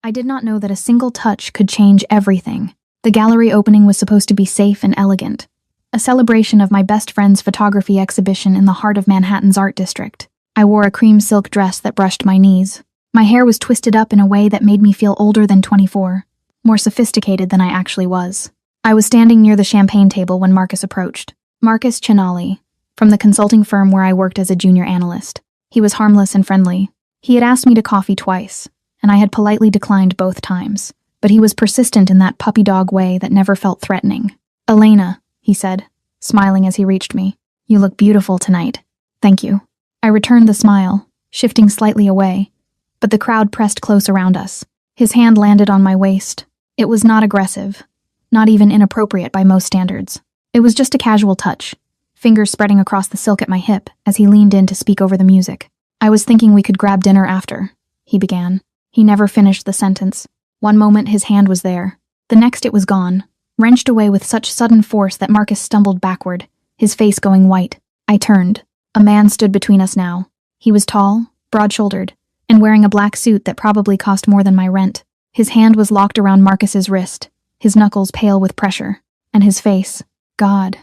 I did not know that a single touch could change everything. The gallery opening was supposed to be safe and elegant, a celebration of my best friend's photography exhibition in the heart of Manhattan's art district. I wore a cream silk dress that brushed my knees. My hair was twisted up in a way that made me feel older than 24, more sophisticated than I actually was. I was standing near the champagne table when Marcus approached. Marcus Chinali, from the consulting firm where I worked as a junior analyst. He was harmless and friendly. He had asked me to coffee twice, and I had politely declined both times, but he was persistent in that puppy dog way that never felt threatening. "Elena," he said, smiling as he reached me. "You look beautiful tonight." "Thank you." I returned the smile, shifting slightly away, but the crowd pressed close around us. His hand landed on my waist. It was not aggressive, not even inappropriate by most standards. It was just a casual touch, fingers spreading across the silk at my hip as he leaned in to speak over the music. "I was thinking we could grab dinner after," he began. He never finished the sentence. One moment his hand was there. The next it was gone, wrenched away with such sudden force that Marcus stumbled backward, his face going white. I turned. A man stood between us now. He was tall, broad-shouldered, and wearing a black suit that probably cost more than my rent. His hand was locked around Marcus's wrist, his knuckles pale with pressure. And his face, God.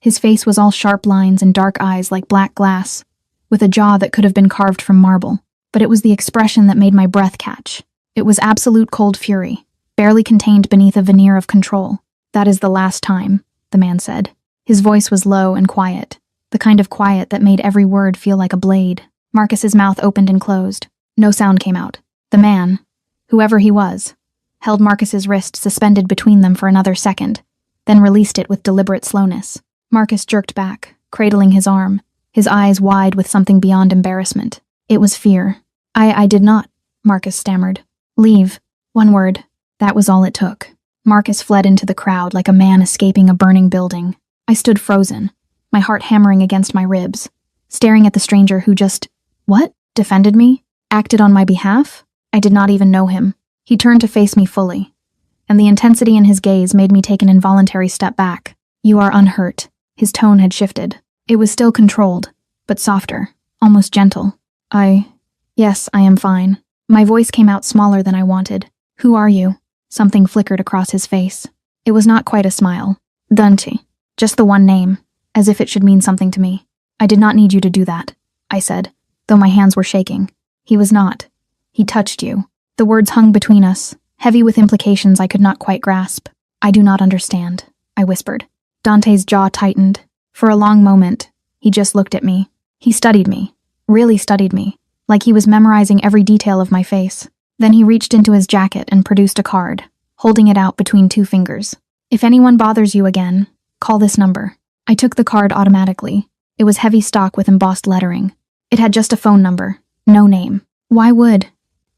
His face was all sharp lines and dark eyes like black glass, with a jaw that could have been carved from marble. But it was the expression that made my breath catch. It was absolute cold fury, barely contained beneath a veneer of control. "That is the last time," the man said. His voice was low and quiet, the kind of quiet that made every word feel like a blade. Marcus's mouth opened and closed. No sound came out. The man, whoever he was, held Marcus's wrist suspended between them for another second, then released it with deliberate slowness. Marcus jerked back, cradling his arm, his eyes wide with something beyond embarrassment. It was fear. I did not," Marcus stammered. "Leave. One word." That was all it took. Marcus fled into the crowd like a man escaping a burning building. I stood frozen, my heart hammering against my ribs, staring at the stranger who just, defended me? Acted on my behalf? I did not even know him. He turned to face me fully, and the intensity in his gaze made me take an involuntary step back. "You are unhurt." His tone had shifted. It was still controlled, but softer, almost gentle. Yes, I am fine." My voice came out smaller than I wanted. "Who are you?" Something flickered across his face. It was not quite a smile. "Dante." Just the one name, as if it should mean something to me. "I did not need you to do that," I said, though my hands were shaking. "He was not. He touched you." The words hung between us, heavy with implications I could not quite grasp. "I do not understand," I whispered. Dante's jaw tightened. For a long moment, he just looked at me. He studied me, really studied me, like he was memorizing every detail of my face. Then he reached into his jacket and produced a card, holding it out between two fingers. "If anyone bothers you again, call this number." I took the card automatically. It was heavy stock with embossed lettering. It had just a phone number, no name. Why would?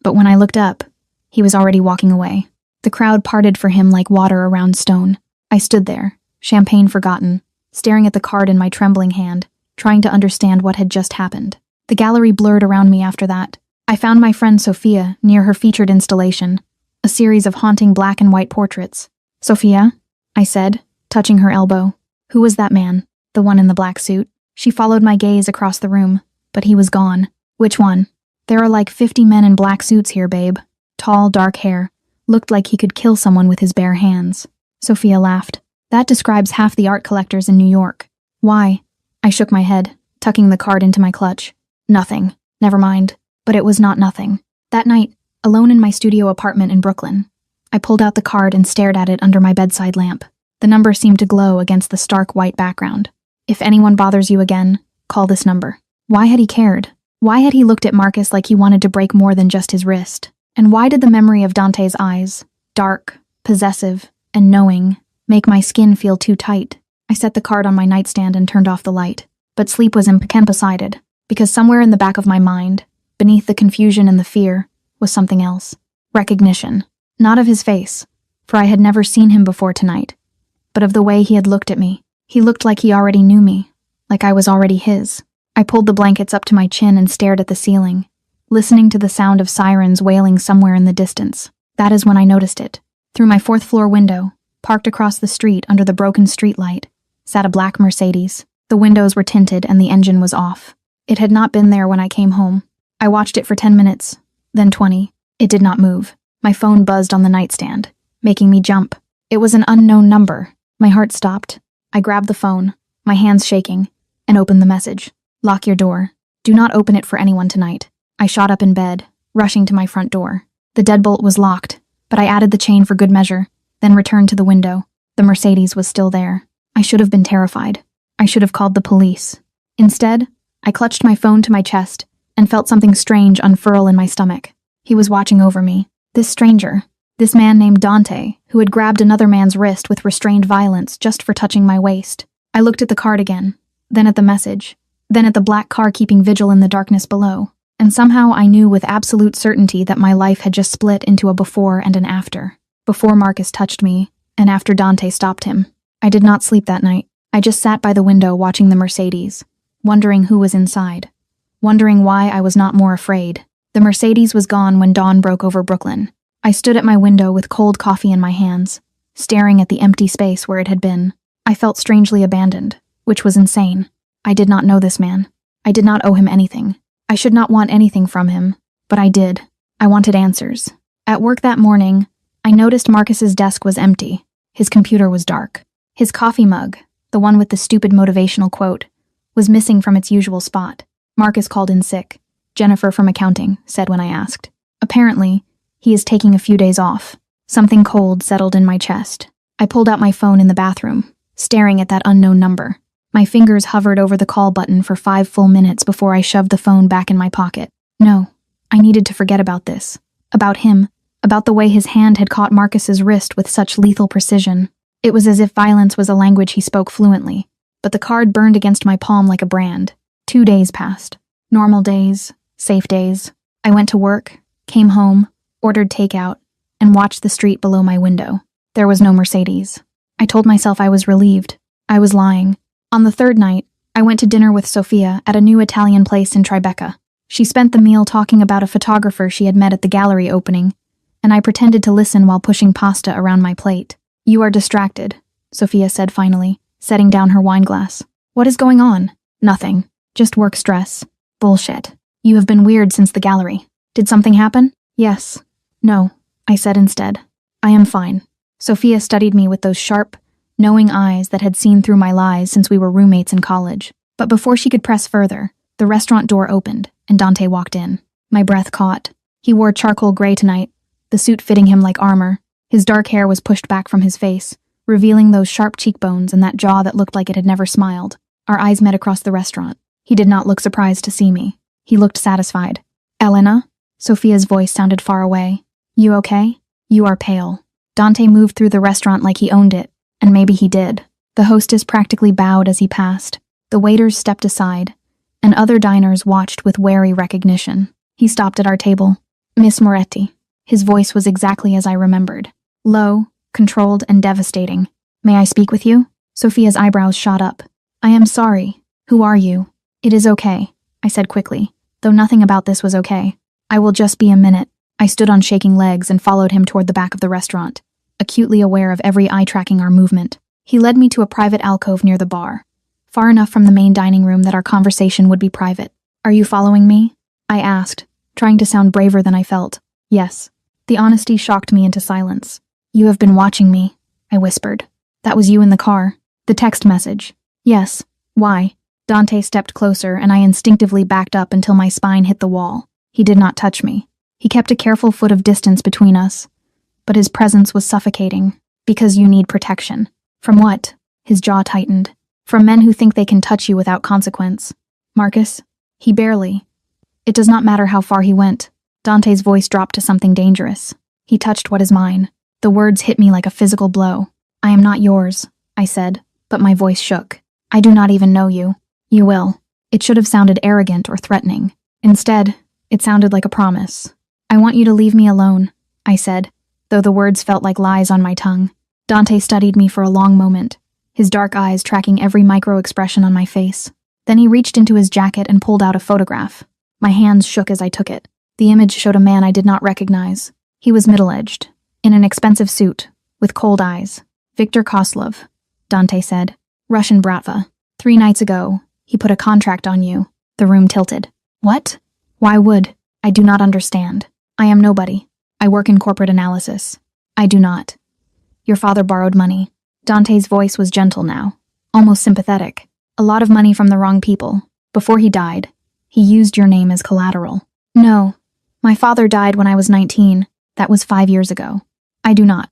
But when I looked up, he was already walking away. The crowd parted for him like water around stone. I stood there, champagne forgotten, staring at the card in my trembling hand, trying to understand what had just happened. The gallery blurred around me after that. I found my friend Sophia near her featured installation, a series of haunting black and white portraits. "Sophia?" I said, touching her elbow. "Who was that man? The one in the black suit?" She followed my gaze across the room, but he was gone. "Which one?" "There are like 50 men in black suits here, babe. Tall, dark hair. Looked like he could kill someone with his bare hands." Sophia laughed. "That describes half the art collectors in New York." "Why?" I shook my head, tucking the card into my clutch. "Nothing. Never mind." But it was not nothing. That night, alone in my studio apartment in Brooklyn, I pulled out the card and stared at it under my bedside lamp. The number seemed to glow against the stark white background. "If anyone bothers you again, call this number." Why had he cared? Why had he looked at Marcus like he wanted to break more than just his wrist? And why did the memory of Dante's eyes, dark, possessive, and knowing, make my skin feel too tight? I set the card on my nightstand and turned off the light. But sleep was incapacitated, because somewhere in the back of my mind, beneath the confusion and the fear, was something else. Recognition. Not of his face, for I had never seen him before tonight, but of the way he had looked at me. He looked like he already knew me, like I was already his. I pulled the blankets up to my chin and stared at the ceiling, listening to the sound of sirens wailing somewhere in the distance. That is when I noticed it. Through my fourth-floor window, parked across the street under the broken streetlight, sat a black Mercedes. The windows were tinted and the engine was off. It had not been there when I came home. I watched it for 10 minutes, then 20. It did not move. My phone buzzed on the nightstand, making me jump. It was an unknown number. My heart stopped. I grabbed the phone, my hands shaking, and opened the message. Lock your door. Do not open it for anyone tonight. I shot up in bed, rushing to my front door. The deadbolt was locked, but I added the chain for good measure, then returned to the window. The Mercedes was still there. I should have been terrified. I should have called the police. Instead, I clutched my phone to my chest and felt something strange unfurl in my stomach. He was watching over me. This stranger, this man named Dante, who had grabbed another man's wrist with restrained violence just for touching my waist. I looked at the card again, then at the message, then at the black car keeping vigil in the darkness below, and somehow I knew with absolute certainty that my life had just split into a before and an after. Before Marcus touched me, and after Dante stopped him. I did not sleep that night. I just sat by the window watching the Mercedes, wondering who was inside, wondering why I was not more afraid. The Mercedes was gone when dawn broke over Brooklyn. I stood at my window with cold coffee in my hands, staring at the empty space where it had been. I felt strangely abandoned, which was insane. I did not know this man. I did not owe him anything. I should not want anything from him, but I did. I wanted answers. At work that morning, I noticed Marcus's desk was empty. His computer was dark. His coffee mug, the one with the stupid motivational quote, was missing from its usual spot. Marcus called in sick. Jennifer from accounting said when I asked. Apparently, he is taking a few days off. Something cold settled in my chest. I pulled out my phone in the bathroom, staring at that unknown number. My fingers hovered over the call button for 5 full minutes before I shoved the phone back in my pocket. No, I needed to forget about this. About him. About the way his hand had caught Marcus's wrist with such lethal precision. It was as if violence was a language he spoke fluently. But the card burned against my palm like a brand. 2 days passed. Normal days. Safe days. I went to work, came home, ordered takeout, and watched the street below my window. There was no Mercedes. I told myself I was relieved. I was lying. On the 3rd night, I went to dinner with Sophia at a new Italian place in Tribeca. She spent the meal talking about a photographer she had met at the gallery opening, and I pretended to listen while pushing pasta around my plate. You are distracted, Sophia said finally, setting down her wine glass. What is going on? Nothing. Just work stress. Bullshit. You have been weird since the gallery. Did something happen? Yes. No, I said instead. I am fine. Sophia studied me with those sharp, knowing eyes that had seen through my lies since we were roommates in college. But before she could press further, the restaurant door opened, and Dante walked in. My breath caught. He wore charcoal gray tonight, the suit fitting him like armor. His dark hair was pushed back from his face, revealing those sharp cheekbones and that jaw that looked like it had never smiled. Our eyes met across the restaurant. He did not look surprised to see me. He looked satisfied. Elena? Sophia's voice sounded far away. You okay? You are pale. Dante moved through the restaurant like he owned it, and maybe he did. The hostess practically bowed as he passed. The waiters stepped aside, and other diners watched with wary recognition. He stopped at our table. Miss Moretti. His voice was exactly as I remembered. Low, controlled, and devastating. May I speak with you? Sophia's eyebrows shot up. I am sorry. Who are you? It is okay, I said quickly, though nothing about this was okay. I will just be a minute. I stood on shaking legs and followed him toward the back of the restaurant, acutely aware of every eye tracking our movement. He led me to a private alcove near the bar, far enough from the main dining room that our conversation would be private. Are you following me? I asked, trying to sound braver than I felt. Yes. The honesty shocked me into silence. You have been watching me, I whispered. That was you in the car. The text message. Yes. Why? Dante stepped closer, and I instinctively backed up until my spine hit the wall. He did not touch me. He kept a careful foot of distance between us, but his presence was suffocating. Because you need protection. From what? His jaw tightened. From men who think they can touch you without consequence. Marcus? He barely. It does not matter how far he went. Dante's voice dropped to something dangerous. He touched what is mine. The words hit me like a physical blow. I am not yours, I said, but my voice shook. I do not even know you. You will. It should have sounded arrogant or threatening. Instead, it sounded like a promise. I want you to leave me alone, I said, though the words felt like lies on my tongue. Dante studied me for a long moment, his dark eyes tracking every micro-expression on my face. Then he reached into his jacket and pulled out a photograph. My hands shook as I took it. The image showed a man I did not recognize. He was middle-aged, in an expensive suit, with cold eyes. Viktor Koslov, Dante said. Russian bratva. 3 nights ago, he put a contract on you. The room tilted. What? Why would? I do not understand. I am nobody. I work in corporate analysis. I do not. Your father borrowed money. Dante's voice was gentle now, almost sympathetic. A lot of money from the wrong people. Before he died, he used your name as collateral. No. My father died when I was 19. That was 5 years ago. I do not.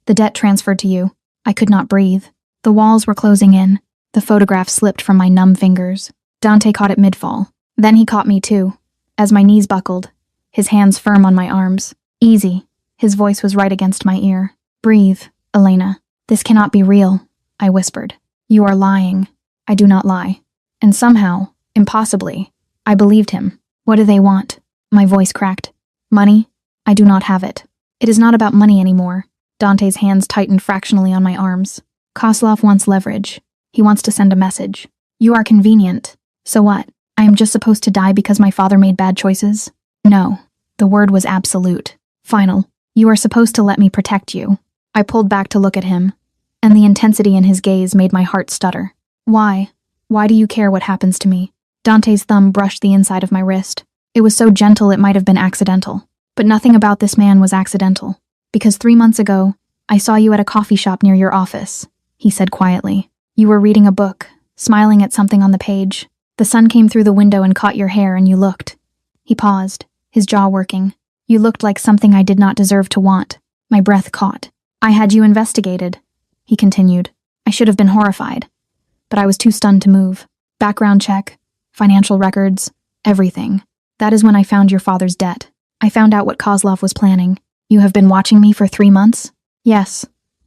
The debt transferred to you. I could not breathe. The walls were closing in. The photograph slipped from my numb fingers. Dante caught it mid-fall. Then he caught me too. As my knees buckled, his hands firm on my arms. Easy. His voice was right against my ear. Breathe, Elena. This cannot be real, I whispered. You are lying. I do not lie. And somehow, impossibly, I believed him. What do they want? My voice cracked. Money? I do not have it. It is not about money anymore. Dante's hands tightened fractionally on my arms. Kozlov wants leverage. He wants to send a message. You are convenient. So what? I am just supposed to die because my father made bad choices? No. The word was absolute. Final. You are supposed to let me protect you. I pulled back to look at him, and the intensity in his gaze made my heart stutter. Why? Why do you care what happens to me? Dante's thumb brushed the inside of my wrist. It was so gentle it might have been accidental. But nothing about this man was accidental. Because 3 months ago, I saw you at a coffee shop near your office, he said quietly. You were reading a book, smiling at something on the page. The sun came through the window and caught your hair and you looked. He paused, his jaw working. You looked like something I did not deserve to want. My breath caught. I had you investigated, he continued. I should have been horrified. But I was too stunned to move. Background check, financial records, everything. That is when I found your father's debt. I found out what Kozlov was planning. You have been watching me for 3 months? Yes.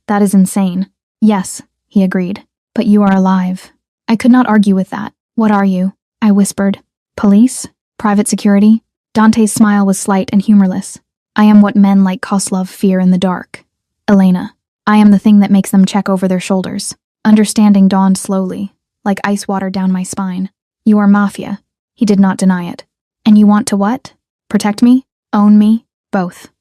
That is insane. Yes, he agreed. But you are alive. I could not argue with that. What are you? I whispered. Police? Private security? Dante's smile was slight and humorless. I am what men like Kozlov fear in the dark. Elena. I am the thing that makes them check over their shoulders. Understanding dawned slowly, like ice water down my spine. You are mafia. He did not deny it. And you want to what? Protect me? Own me? Both.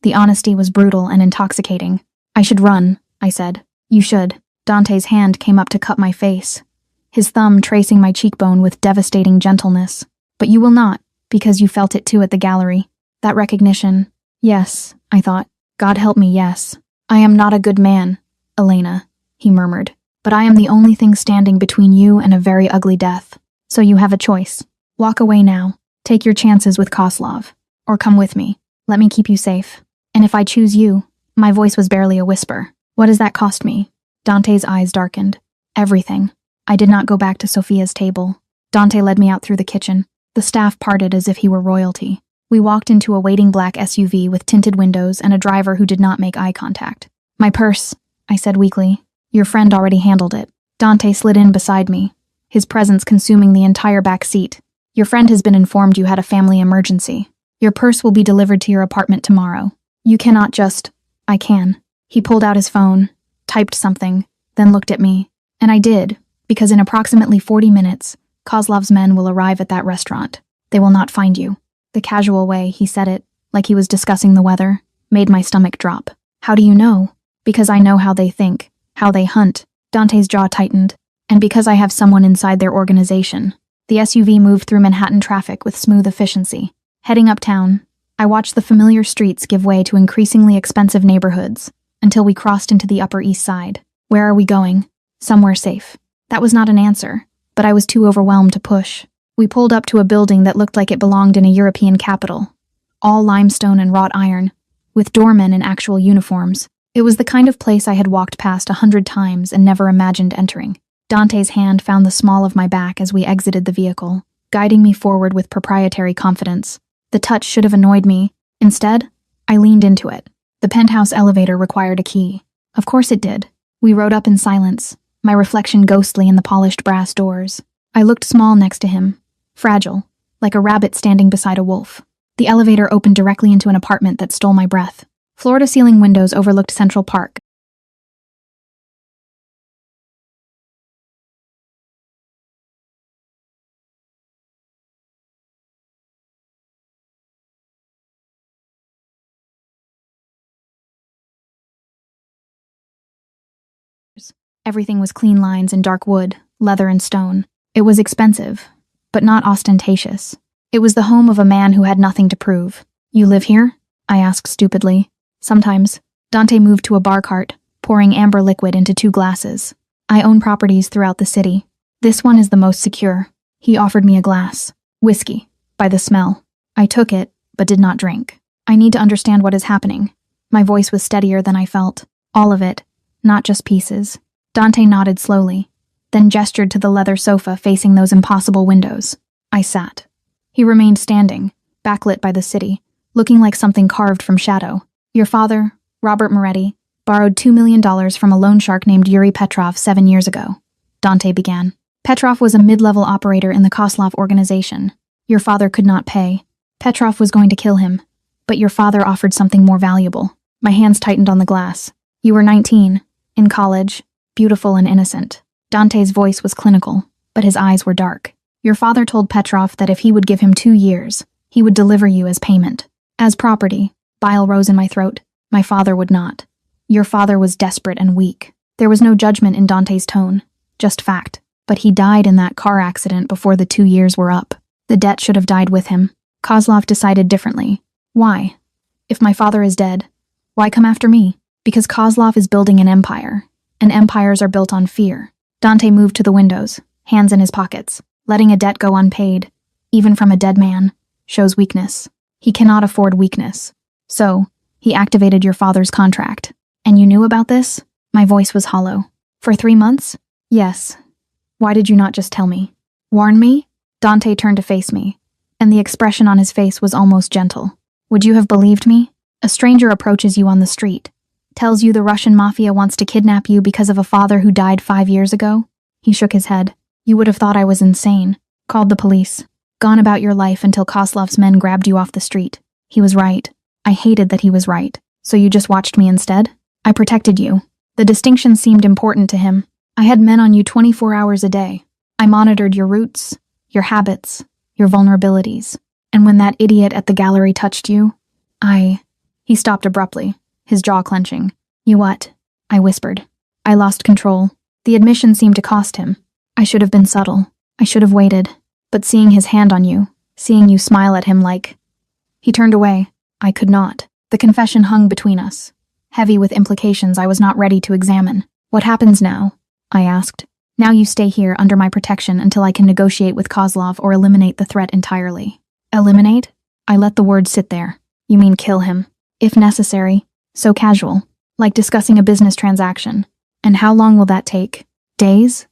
The honesty was brutal and intoxicating. I should run, I said. You should. Dante's hand came up to cut my face, his thumb tracing my cheekbone with devastating gentleness. But you will not, because you felt it too at the gallery. That recognition. Yes, I thought. God help me, yes. I am not a good man, Elena, he murmured. But I am the only thing standing between you and a very ugly death. So you have a choice. Walk away now. Take your chances with Kozlov. Or come with me. Let me keep you safe. And if I choose you, my voice was barely a whisper. What does that cost me? Dante's eyes darkened. Everything. I did not go back to Sophia's table. Dante led me out through the kitchen. The staff parted as if he were royalty. We walked into a waiting black SUV with tinted windows and a driver who did not make eye contact. My purse, I said weakly. Your friend already handled it. Dante slid in beside me, his presence consuming the entire back seat. Your friend has been informed you had a family emergency. Your purse will be delivered to your apartment tomorrow. You cannot just... I can. He pulled out his phone, typed something, then looked at me. And I did, because in approximately 40 minutes, Kozlov's men will arrive at that restaurant. They will not find you. The casual way he said it, like he was discussing the weather, made my stomach drop. How do you know? Because I know how they think, how they hunt. Dante's jaw tightened. And because I have someone inside their organization. The SUV moved through Manhattan traffic with smooth efficiency. Heading uptown, I watched the familiar streets give way to increasingly expensive neighborhoods, until we crossed into the Upper East Side. Where are we going? Somewhere safe. That was not an answer, but I was too overwhelmed to push. We pulled up to a building that looked like it belonged in a European capital. All limestone and wrought iron, with doormen in actual uniforms. It was the kind of place I had walked past 100 times and never imagined entering. Dante's hand found the small of my back as we exited the vehicle, guiding me forward with proprietary confidence. The touch should have annoyed me. Instead, I leaned into it. The penthouse elevator required a key. Of course it did. We rode up in silence, my reflection ghostly in the polished brass doors. I looked small next to him, fragile, like a rabbit standing beside a wolf. The elevator opened directly into an apartment that stole my breath. Floor-to-ceiling windows overlooked Central Park. Everything was clean lines and dark wood, leather and stone. It was expensive, but not ostentatious. It was the home of a man who had nothing to prove. You live here? I asked stupidly. Sometimes. Dante moved to a bar cart, pouring amber liquid into 2 glasses. I own properties throughout the city. This one is the most secure. He offered me a glass. Whiskey. By the smell. I took it, but did not drink. I need to understand what is happening. My voice was steadier than I felt. All of it, not just pieces. Dante nodded slowly, then gestured to the leather sofa facing those impossible windows. I sat. He remained standing, backlit by the city, looking like something carved from shadow. Your father, Robert Moretti, borrowed $2 million from a loan shark named Yuri Petrov 7 years ago. Dante began. Petrov was a mid-level operator in the Kozlov organization. Your father could not pay. Petrov was going to kill him, but your father offered something more valuable. My hands tightened on the glass. You were 19, in college, beautiful and innocent. Dante's voice was clinical, but his eyes were dark. Your father told Petrov that if he would give him 2 years, he would deliver you as payment. As property. Bile rose in my throat. My father would not. Your father was desperate and weak. There was no judgment in Dante's tone, just fact. But he died in that car accident before the 2 years were up. The debt should have died with him. Kozlov decided differently. Why? If my father is dead, why come after me? Because Kozlov is building an empire, and empires are built on fear. Dante moved to the windows, hands in his pockets. Letting a debt go unpaid, even from a dead man, shows weakness. He cannot afford weakness. So, he activated your father's contract. And you knew about this? My voice was hollow. For 3 months? Yes. Why did you not just tell me? Warn me? Dante turned to face me, and the expression on his face was almost gentle. Would you have believed me? A stranger approaches you on the street, tells you the Russian mafia wants to kidnap you because of a father who died 5 years ago? He shook his head. You would have thought I was insane. Called the police. Gone about your life until Kozlov's men grabbed you off the street. He was right. I hated that he was right. So you just watched me instead? I protected you. The distinction seemed important to him. I had men on you 24 hours a day. I monitored your routes, your habits, your vulnerabilities. And when that idiot at the gallery touched you, He stopped abruptly, his jaw clenching. You what? I whispered. I lost control. The admission seemed to cost him. I should have been subtle. I should have waited. But seeing his hand on you, seeing you smile at him like... He turned away. I could not. The confession hung between us, heavy with implications I was not ready to examine. What happens now? I asked. Now you stay here under my protection until I can negotiate with Kozlov or eliminate the threat entirely. Eliminate? I let the word sit there. You mean kill him? If necessary. So casual. Like discussing a business transaction. And how long will that take? Days?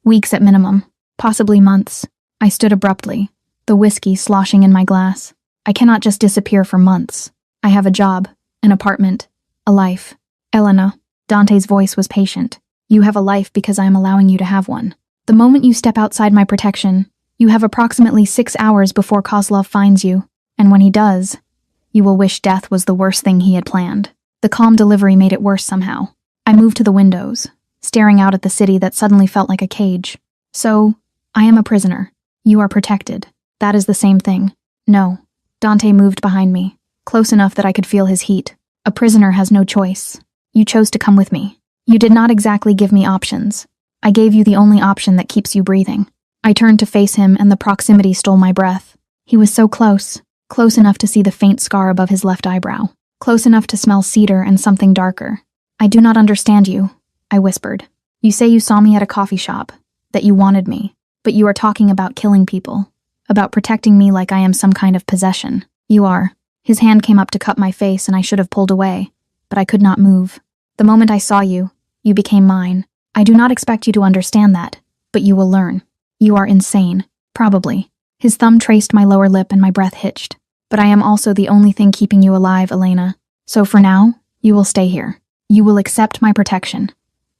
Weeks at minimum. Possibly months. I stood abruptly, the whiskey sloshing in my glass. I cannot just disappear for months. I have a job, an apartment, a life. Elena, Dante's voice was patient. You have a life because I am allowing you to have one. The moment you step outside my protection, you have approximately 6 hours before Kozlov finds you, and when he does, you will wish death was the worst thing he had planned. The calm delivery made it worse somehow. I moved to the windows, staring out at the city that suddenly felt like a cage. So, I am a prisoner. You are protected. That is the same thing. No. Dante moved behind me, close enough that I could feel his heat. A prisoner has no choice. You chose to come with me. You did not exactly give me options. I gave you the only option that keeps you breathing. I turned to face him and the proximity stole my breath. He was so close, close enough to see the faint scar above his left eyebrow, close enough to smell cedar and something darker. I do not understand you, I whispered. You say you saw me at a coffee shop, that you wanted me, but you are talking about killing people, about protecting me like I am some kind of possession. You are. His hand came up to cup my face and I should have pulled away, but I could not move. The moment I saw you, you became mine. I do not expect you to understand that, but you will learn. You are insane, probably. His thumb traced my lower lip and my breath hitched. But I am also the only thing keeping you alive, Elena. So for now, you will stay here. You will accept my protection.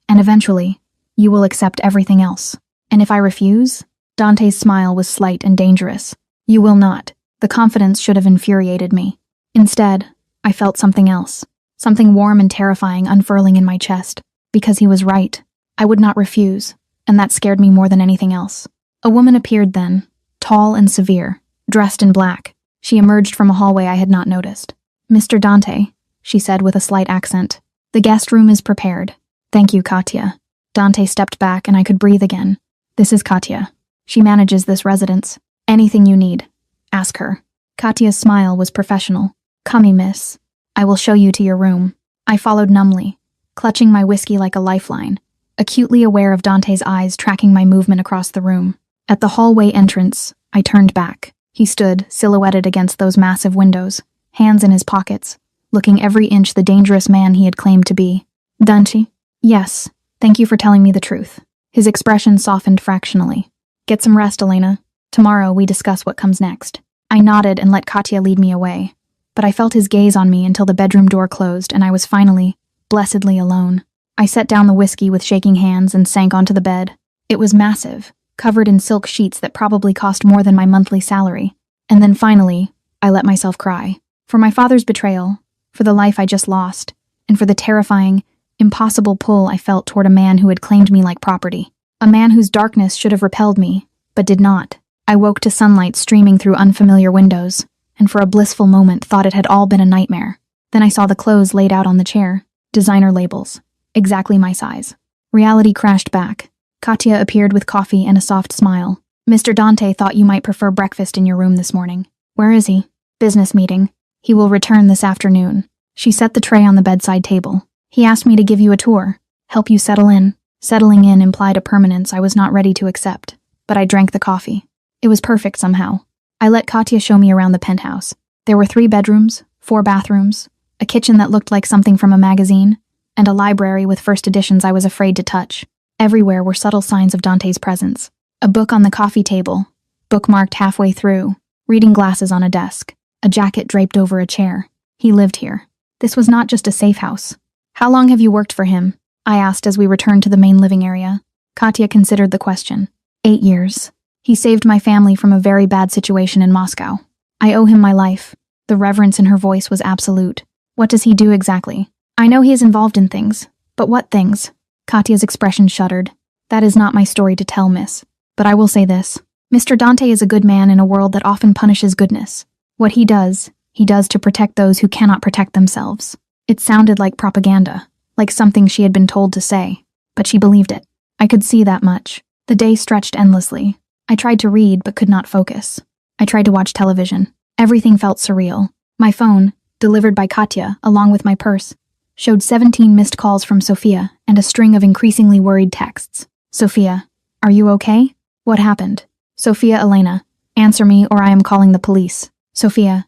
And eventually, you will accept everything else. And if I refuse? Dante's smile was slight and dangerous. You will not. The confidence should have infuriated me. Instead, I felt something else. Something warm and terrifying unfurling in my chest. Because he was right. I would not refuse, and that scared me more than anything else. A woman appeared then, tall and severe, dressed in black. She emerged from a hallway I had not noticed. Mr. Dante, she said with a slight accent. The guest room is prepared. Thank you, Katya. Dante stepped back and I could breathe again. This is Katya. She manages this residence. Anything you need, ask her. Katya's smile was professional. Come, miss. I will show you to your room. I followed numbly, clutching my whiskey like a lifeline, acutely aware of Dante's eyes tracking my movement across the room. At the hallway entrance, I turned back. He stood, silhouetted against those massive windows, hands in his pockets, looking every inch the dangerous man he had claimed to be. Dante? Yes, thank you for telling me the truth. His expression softened fractionally. Get some rest, Elena. Tomorrow we discuss what comes next. I nodded and let Katya lead me away, but I felt his gaze on me until the bedroom door closed and I was finally, blessedly alone. I set down the whiskey with shaking hands and sank onto the bed. It was massive, covered in silk sheets that probably cost more than my monthly salary. And then finally, I let myself cry. For my father's betrayal, for the life I just lost, and for the terrifying, impossible pull I felt toward a man who had claimed me like property. A man whose darkness should have repelled me, but did not. I woke to sunlight streaming through unfamiliar windows, and for a blissful moment thought it had all been a nightmare. Then I saw the clothes laid out on the chair, designer labels, exactly my size. Reality crashed back. Katya appeared with coffee and a soft smile. Mr. Dante thought you might prefer breakfast in your room this morning. Where is he? Business meeting. He will return this afternoon. She set the tray on the bedside table. He asked me to give you a tour, help you settle in. Settling in implied a permanence I was not ready to accept, but I drank the coffee. It was perfect somehow. I let Katya show me around the penthouse. There were 3 bedrooms, 4 bathrooms, a kitchen that looked like something from a magazine, and a library with first editions I was afraid to touch. Everywhere were subtle signs of Dante's presence. A book on the coffee table, bookmarked halfway through, reading glasses on a desk, a jacket draped over a chair. He lived here. This was not just a safe house. How long have you worked for him? I asked as we returned to the main living area. Katya considered the question. 8 years. He saved my family from a very bad situation in Moscow. I owe him my life. The reverence in her voice was absolute. What does he do exactly? I know he is involved in things, but what things? Katya's expression shuddered. That is not my story to tell, miss. But I will say this. Mr. Dante is a good man in a world that often punishes goodness. What he does to protect those who cannot protect themselves. It sounded like propaganda, like something she had been told to say, but she believed it. I could see that much. The day stretched endlessly. I tried to read but could not focus. I tried to watch television. Everything felt surreal. My phone, delivered by Katya, along with my purse, showed 17 missed calls from Sophia and a string of increasingly worried texts. Sophia, are you okay? What happened? Sophia, Elena, answer me or I am calling the police. Sophia,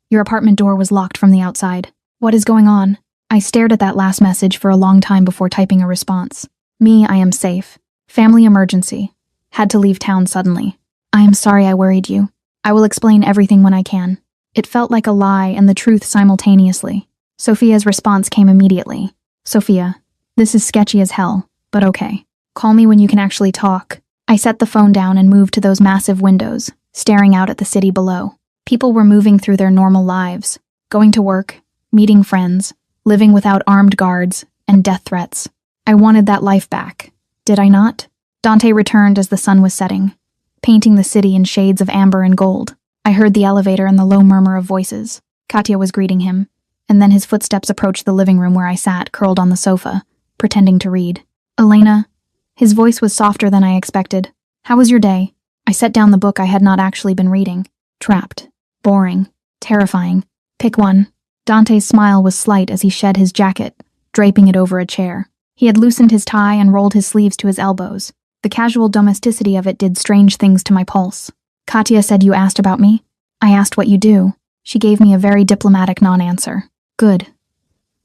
your apartment door was locked from the outside. What is going on? I stared at that last message for a long time before typing a response. Me, I am safe. Family emergency. Had to leave town suddenly. I am sorry I worried you. I will explain everything when I can. It felt like a lie and the truth simultaneously. Sophia's response came immediately. Sophia, this is sketchy as hell, but okay. Call me when you can actually talk. I set the phone down and moved to those massive windows, staring out at the city below. People were moving through their normal lives, going to work, meeting friends, living without armed guards, and death threats. I wanted that life back. Did I not? Dante returned as the sun was setting, painting the city in shades of amber and gold. I heard the elevator and the low murmur of voices. Katya was greeting him, and then his footsteps approached the living room where I sat, curled on the sofa, pretending to read. Elena. His voice was softer than I expected. How was your day? I set down the book I had not actually been reading. Trapped. Boring. Terrifying. Pick one. Dante's smile was slight as he shed his jacket, draping it over a chair. He had loosened his tie and rolled his sleeves to his elbows. The casual domesticity of it did strange things to my pulse. Katya said you asked about me? I asked what you do. She gave me a very diplomatic non-answer. Good.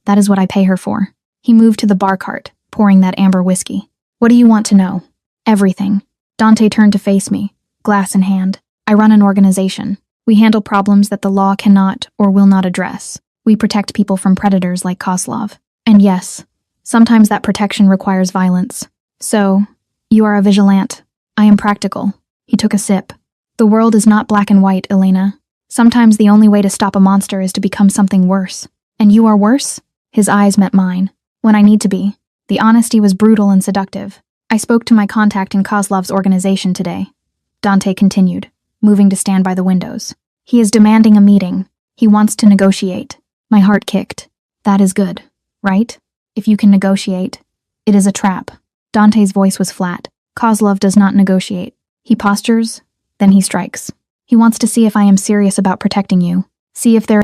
That is what I pay her for. He moved to the bar cart, pouring that amber whiskey. What do you want to know? Everything. Dante turned to face me, glass in hand. I run an organization. We handle problems that the law cannot or will not address. We protect people from predators like Kozlov. And yes, sometimes that protection requires violence. So, you are a vigilante. I am practical. He took a sip. The world is not black and white, Elena. Sometimes the only way to stop a monster is to become something worse. And you are worse? His eyes met mine. When I need to be. The honesty was brutal and seductive. I spoke to my contact in Kozlov's organization today. Dante continued, moving to stand by the windows. He is demanding a meeting. He wants to negotiate. My heart kicked. That is good, right? If you can negotiate, it is a trap. Dante's voice was flat. Kozlov does not negotiate. He postures, then he strikes. He wants to see if I am serious about protecting you. See if there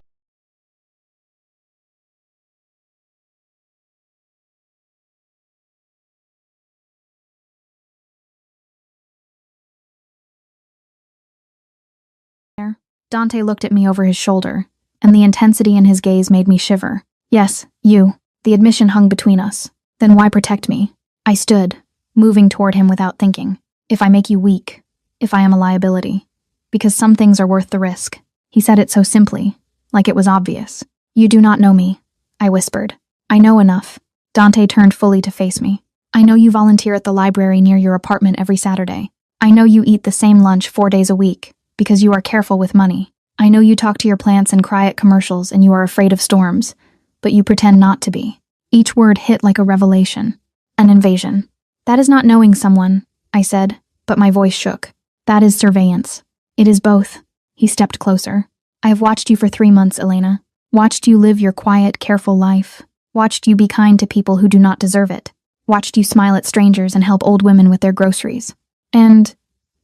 Dante looked at me over his shoulder, and the intensity in his gaze made me shiver. Yes, you. The admission hung between us. Then why protect me? I stood, moving toward him without thinking. If I make you weak, if I am a liability. Because some things are worth the risk. He said it so simply, like it was obvious. You do not know me, I whispered. I know enough. Dante turned fully to face me. I know you volunteer at the library near your apartment every Saturday. I know you eat the same lunch 4 days a week, because you are careful with money. I know you talk to your plants and cry at commercials and you are afraid of storms, but you pretend not to be. Each word hit like a revelation. An invasion. That is not knowing someone, I said, but my voice shook. That is surveillance. It is both. He stepped closer. I have watched you for 3 months, Elena. Watched you live your quiet, careful life. Watched you be kind to people who do not deserve it. Watched you smile at strangers and help old women with their groceries. And...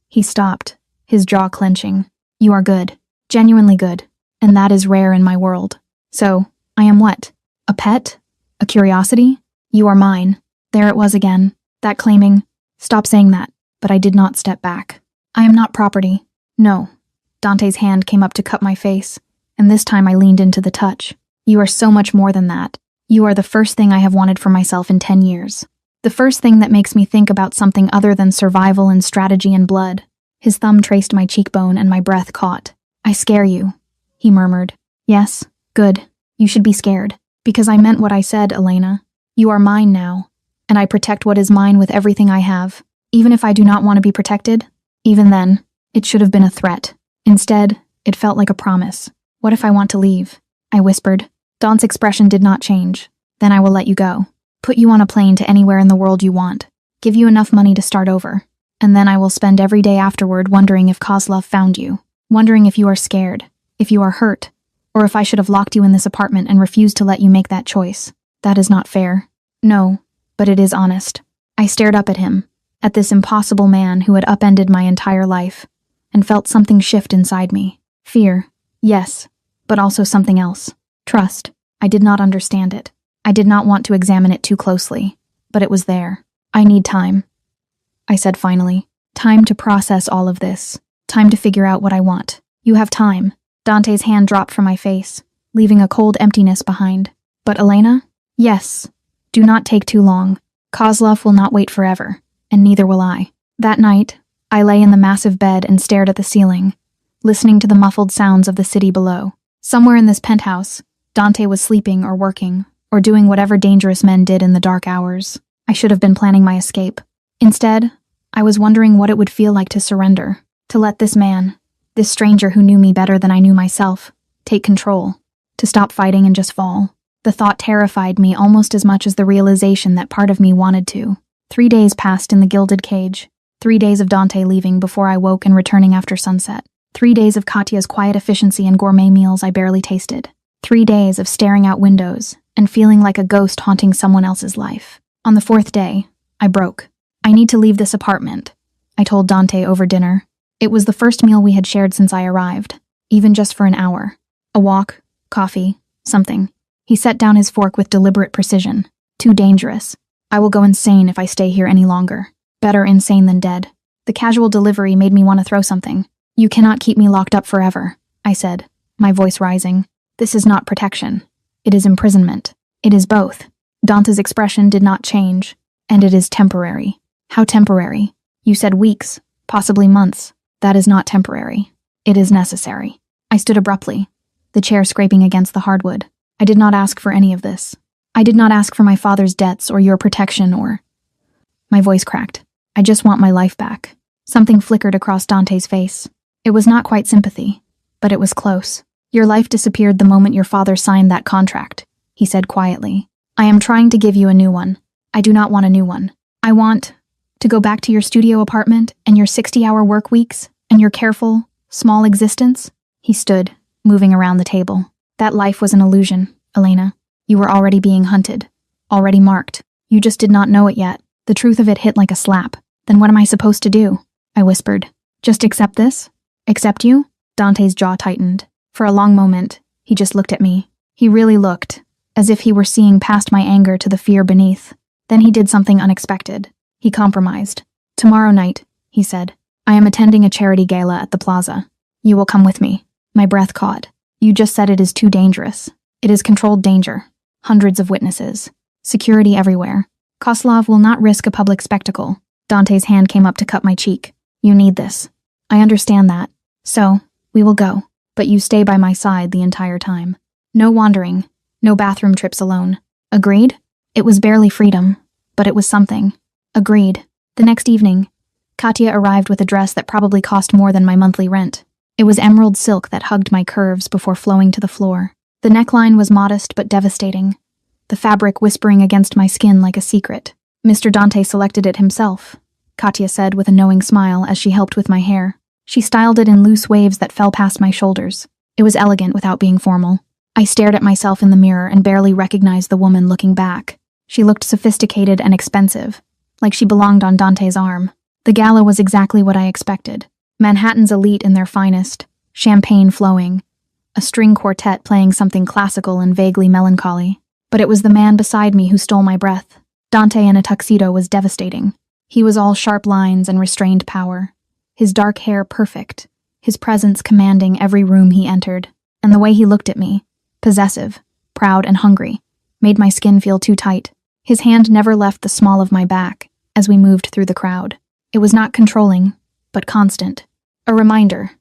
He stopped, his jaw clenching. You are good. Genuinely good. And that is rare in my world. So, I am what? A pet? A curiosity? You are mine. There it was again. That claiming. Stop saying that. But I did not step back. I am not property. No. Dante's hand came up to cup my face, and this time I leaned into the touch. You are so much more than that. You are the first thing I have wanted for myself in 10 years. The first thing that makes me think about something other than survival and strategy and blood. His thumb traced my cheekbone and my breath caught. I scare you, he murmured. Yes, good. You should be scared. Because I meant what I said, Elena. You are mine now, and I protect what is mine with everything I have. Even if I do not want to be protected, even then, it should have been a threat. Instead, it felt like a promise. What if I want to leave? I whispered. Don's expression did not change. Then I will let you go. Put you on a plane to anywhere in the world you want. Give you enough money to start over. And then I will spend every day afterward wondering if Kozlov found you. Wondering if you are scared. If you are hurt. Or if I should have locked you in this apartment and refused to let you make that choice. That is not fair. No, but it is honest. I stared up at him. At this impossible man who had upended my entire life. And felt something shift inside me. Fear, yes, but also something else. Trust. I did not understand it. I did not want to examine it too closely, but it was there. I need time, I said finally. Time to process all of this. Time to figure out what I want. You have time. Dante's hand dropped from my face, leaving a cold emptiness behind. But Elena? Yes. Do not take too long. Kozlov will not wait forever, and neither will I. That night, I lay in the massive bed and stared at the ceiling, listening to the muffled sounds of the city below. Somewhere in this penthouse, Dante was sleeping or working, or doing whatever dangerous men did in the dark hours. I should have been planning my escape. Instead, I was wondering what it would feel like to surrender, to let this man, this stranger who knew me better than I knew myself, take control, to stop fighting and just fall. The thought terrified me almost as much as the realization that part of me wanted to. 3 days passed in the gilded cage. 3 days of Dante leaving before I woke and returning after sunset. 3 days of Katya's quiet efficiency and gourmet meals I barely tasted. 3 days of staring out windows and feeling like a ghost haunting someone else's life. On the 4th day, I broke. I need to leave this apartment, I told Dante over dinner. It was the first meal we had shared since I arrived, even just for an hour. A walk, coffee, something. He set down his fork with deliberate precision. Too dangerous. I will go insane if I stay here any longer. Better insane than dead. The casual delivery made me want to throw something. You cannot keep me locked up forever, I said, my voice rising. This is not protection. It is imprisonment. It is both. Dante's expression did not change, and it is temporary. How temporary? You said weeks, possibly months. That is not temporary. It is necessary. I stood abruptly, the chair scraping against the hardwood. I did not ask for any of this. I did not ask for my father's debts or your protection or... My voice cracked. I just want my life back. Something flickered across Dante's face. It was not quite sympathy, but it was close. Your life disappeared the moment your father signed that contract, he said quietly. I am trying to give you a new one. I do not want a new one. I want to go back to your studio apartment and your 60-hour work weeks and your careful, small existence. He stood, moving around the table. That life was an illusion, Elena. You were already being hunted, already marked. You just did not know it yet. The truth of it hit like a slap. Then what am I supposed to do? I whispered. Just accept this? Accept you? Dante's jaw tightened. For a long moment, he just looked at me. He really looked, as if he were seeing past my anger to the fear beneath. Then he did something unexpected. He compromised. Tomorrow night, he said, I am attending a charity gala at the plaza. You will come with me. My breath caught. You just said it is too dangerous. It is controlled danger. Hundreds of witnesses. Security everywhere. Kozlov will not risk a public spectacle. Dante's hand came up to cut my cheek. You need this. I understand that. So, we will go. But you stay by my side the entire time. No wandering. No bathroom trips alone. Agreed? It was barely freedom, but it was something. Agreed. The next evening, Katya arrived with a dress that probably cost more than my monthly rent. It was emerald silk that hugged my curves before flowing to the floor. The neckline was modest but devastating, the fabric whispering against my skin like a secret. Mr. Dante selected it himself, Katya said with a knowing smile as she helped with my hair. She styled it in loose waves that fell past my shoulders. It was elegant without being formal. I stared at myself in the mirror and barely recognized the woman looking back. She looked sophisticated and expensive, like she belonged on Dante's arm. The gala was exactly what I expected. Manhattan's elite in their finest, champagne flowing, a string quartet playing something classical and vaguely melancholy. But it was the man beside me who stole my breath. Dante in a tuxedo was devastating. He was all sharp lines and restrained power. His dark hair perfect, his presence commanding every room he entered. And the way he looked at me, possessive, proud and hungry, made my skin feel too tight. His hand never left the small of my back as we moved through the crowd. It was not controlling, but constant. A reminder.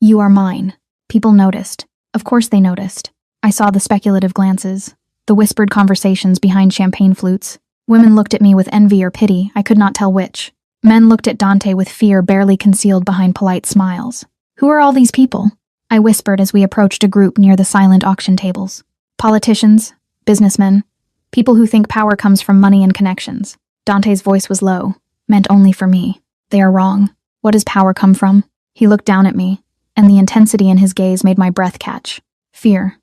You are mine. People noticed. Of course they noticed. I saw the speculative glances, the whispered conversations behind champagne flutes. Women looked at me with envy or pity, I could not tell which. Men looked at Dante with fear barely concealed behind polite smiles. Who are all these people? I whispered as we approached a group near the silent auction tables. Politicians, businessmen, people who think power comes from money and connections. Dante's voice was low, meant only for me. They are wrong. What does power come from? He looked down at me, and the intensity in his gaze made my breath catch. Fear.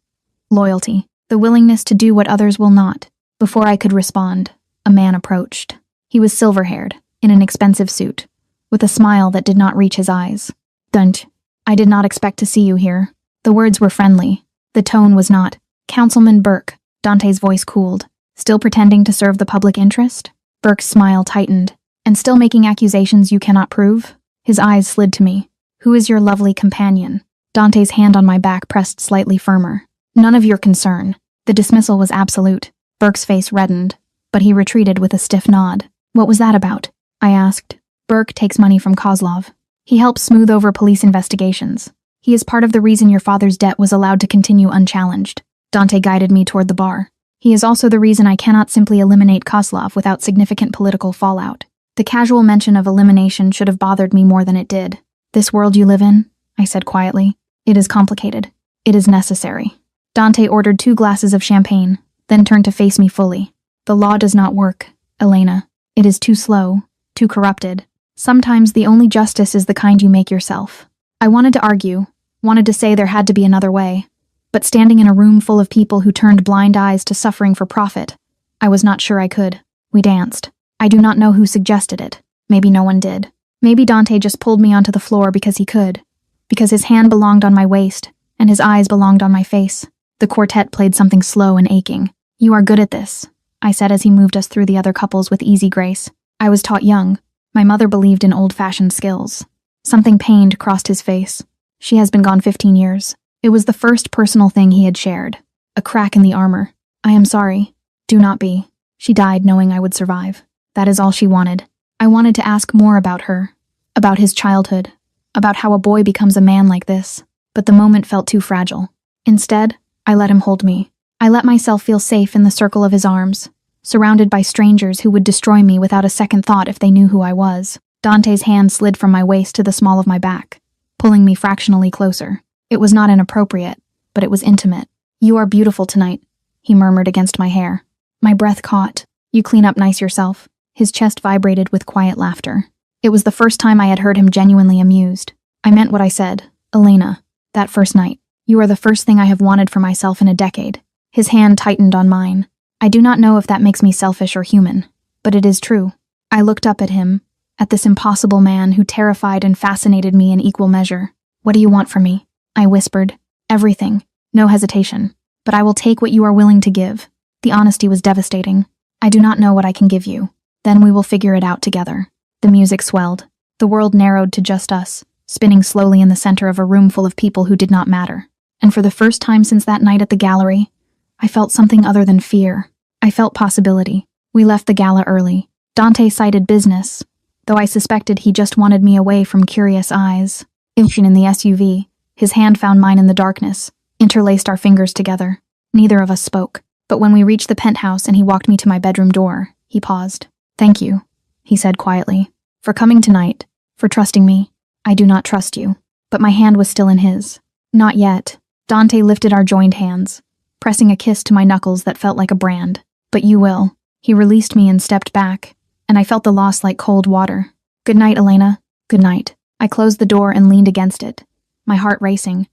Loyalty. The willingness to do what others will not. Before I could respond, a man approached. He was silver-haired, in an expensive suit, with a smile that did not reach his eyes. Dunt. I did not expect to see you here. The words were friendly. The tone was not. Councilman Burke. Dante's voice cooled. Still pretending to serve the public interest? Burke's smile tightened. And still making accusations you cannot prove? His eyes slid to me. Who is your lovely companion? Dante's hand on my back pressed slightly firmer. None of your concern. The dismissal was absolute. Burke's face reddened, but he retreated with a stiff nod. What was that about? I asked. Burke takes money from Kozlov. He helps smooth over police investigations. He is part of the reason your father's debt was allowed to continue unchallenged. Dante guided me toward the bar. He is also the reason I cannot simply eliminate Kozlov without significant political fallout. The casual mention of elimination should have bothered me more than it did. This world you live in, I said quietly, it is complicated. It is necessary. Dante ordered 2 glasses of champagne, then turned to face me fully. The law does not work, Elena. It is too slow, too corrupted. Sometimes the only justice is the kind you make yourself. I wanted to argue, wanted to say there had to be another way, but standing in a room full of people who turned blind eyes to suffering for profit, I was not sure I could. We danced. I do not know who suggested it. Maybe no one did. Maybe Dante just pulled me onto the floor because he could, because his hand belonged on my waist, and his eyes belonged on my face. The quartet played something slow and aching. You are good at this, I said as he moved us through the other couples with easy grace. I was taught young. My mother believed in old-fashioned skills. Something pained crossed his face. She has been gone 15 years. It was the first personal thing he had shared. A crack in the armor. I am sorry. Do not be. She died knowing I would survive. That is all she wanted. I wanted to ask more about her, about his childhood, about how a boy becomes a man like this, but the moment felt too fragile. Instead, I let him hold me. I let myself feel safe in the circle of his arms, surrounded by strangers who would destroy me without a second thought if they knew who I was. Dante's hand slid from my waist to the small of my back, pulling me fractionally closer. It was not inappropriate, but it was intimate. You are beautiful tonight, he murmured against my hair. My breath caught. You clean up nice yourself. His chest vibrated with quiet laughter. It was the first time I had heard him genuinely amused. I meant what I said. Elena, that first night. You are the first thing I have wanted for myself in a decade. His hand tightened on mine. I do not know if that makes me selfish or human, but it is true. I looked up at him, at this impossible man who terrified and fascinated me in equal measure. What do you want from me? I whispered. Everything. No hesitation. But I will take what you are willing to give. The honesty was devastating. I do not know what I can give you. Then we will figure it out together. The music swelled. The world narrowed to just us, spinning slowly in the center of a room full of people who did not matter. And for the first time since that night at the gallery, I felt something other than fear. I felt possibility. We left the gala early. Dante cited business, though I suspected he just wanted me away from curious eyes. In the SUV, his hand found mine in the darkness, interlaced our fingers together. Neither of us spoke. But when we reached the penthouse and he walked me to my bedroom door, he paused. "Thank you," he said quietly, "for coming tonight, for trusting me. I do not trust you." But my hand was still in his. "Not yet." Dante lifted our joined hands, pressing a kiss to my knuckles that felt like a brand. "But you will." He released me and stepped back, and I felt the loss like cold water. "Good night, Elena. Good night." I closed the door and leaned against it, my heart racing,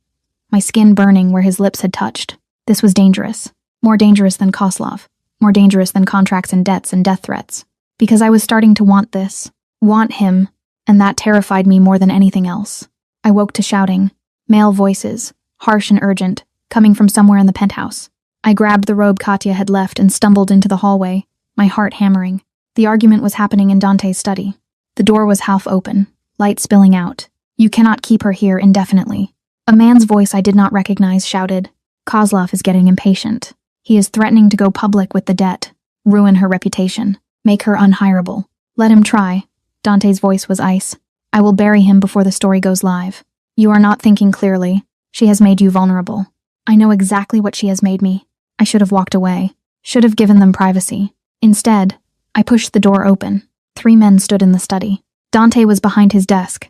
my skin burning where his lips had touched. This was dangerous. More dangerous than Kozlov. More dangerous than contracts and debts and death threats. Because I was starting to want this. Want him. And that terrified me more than anything else. I woke to shouting. Male voices, harsh and urgent, coming from somewhere in the penthouse. I grabbed the robe Katya had left and stumbled into the hallway, my heart hammering. The argument was happening in Dante's study. The door was half open, light spilling out. "You cannot keep her here indefinitely." A man's voice I did not recognize shouted. "Kozlov is getting impatient. He is threatening to go public with the debt, ruin her reputation, make her unhireable. Let him try." Dante's voice was ice. "I will bury him before the story goes live. You are not thinking clearly. She has made you vulnerable. I know exactly what she has made me. I should have walked away. Should have given them privacy. Instead, I pushed the door open. 3 men stood in the study. Dante was behind his desk,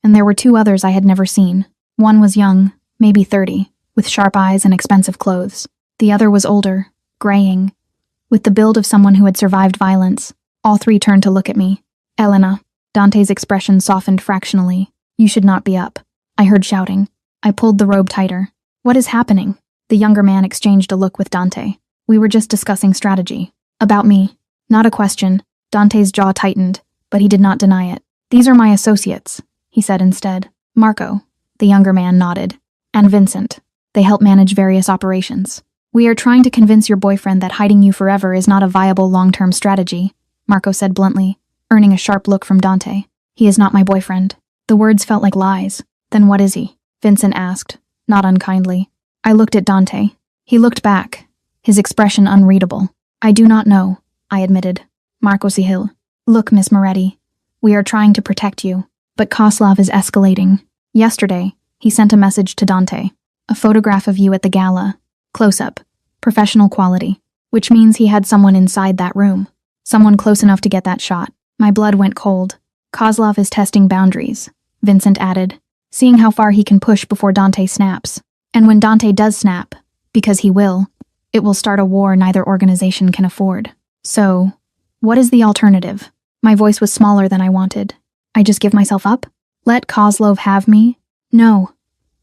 and there were 2 others I had never seen. One was young, maybe 30, with sharp eyes and expensive clothes. The other was older, graying, with the build of someone who had survived violence. All 3 turned to look at me. "Elena." Dante's expression softened fractionally. "You should not be up." I heard shouting. I pulled the robe tighter. "What is happening?" The younger man exchanged a look with Dante. "We were just discussing strategy." "About me." Not a question. Dante's jaw tightened, but he did not deny it. "These are my associates," he said instead. "Marco." The younger man nodded. "And Vincent. They help manage various operations. We are trying to convince your boyfriend that hiding you forever is not a viable long-term strategy," Marco said bluntly, earning a sharp look from Dante. "He is not my boyfriend." The words felt like lies. "Then what is he?" Vincent asked, not unkindly. I looked at Dante. He looked back, his expression unreadable. "I do not know," I admitted. Marco Sihil. "Look, Miss Moretti, we are trying to protect you, but Kozlov is escalating. Yesterday, he sent a message to Dante. A photograph of you at the gala. Close-up. Professional quality. Which means he had someone inside that room. Someone close enough to get that shot. My blood went cold. Kozlov is testing boundaries," Vincent added, "seeing how far he can push before Dante snaps. And when Dante does snap, because he will, it will start a war neither organization can afford. So, what is the alternative?" My voice was smaller than I wanted. "I just give myself up? Let Kozlov have me?" "No."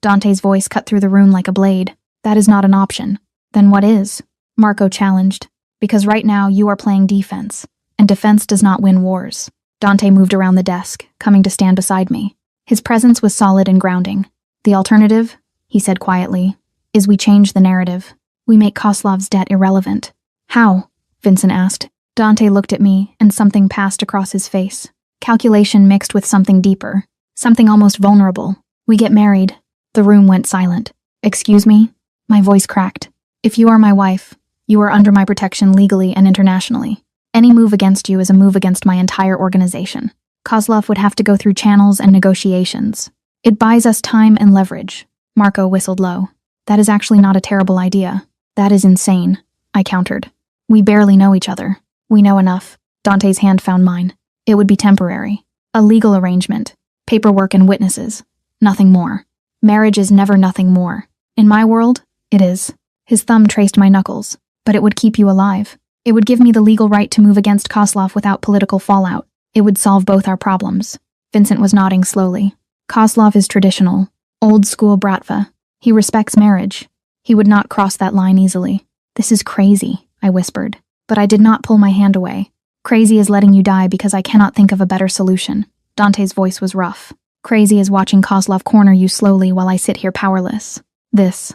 Dante's voice cut through the room like a blade. "That is not an option." "Then what is?" Marco challenged. "Because right now you are playing defense, and defense does not win wars." Dante moved around the desk, coming to stand beside me. His presence was solid and grounding. "The alternative," he said quietly, "is we change the narrative. We make Kozlov's debt irrelevant." "How?" Vincent asked. Dante looked at me, and something passed across his face. Calculation mixed with something deeper, something almost vulnerable. "We get married." The room went silent. "Excuse me?" My voice cracked. "If you are my wife, you are under my protection legally and internationally. Any move against you is a move against my entire organization. Kozlov would have to go through channels and negotiations. It buys us time and leverage." Marco whistled low. "That is actually not a terrible idea." "That is insane," I countered. "We barely know each other." "We know enough." Dante's hand found mine. "It would be temporary. A legal arrangement. Paperwork and witnesses. Nothing more. Marriage is never nothing more. In my world, it is." His thumb traced my knuckles. "But it would keep you alive. It would give me the legal right to move against Kozlov without political fallout. It would solve both our problems." Vincent was nodding slowly. "Kozlov is traditional. Old-school bratva. He respects marriage. He would not cross that line easily." "This is crazy," I whispered. But I did not pull my hand away. "Crazy is letting you die because I cannot think of a better solution." Dante's voice was rough. "Crazy is watching Kozlov corner you slowly while I sit here powerless. This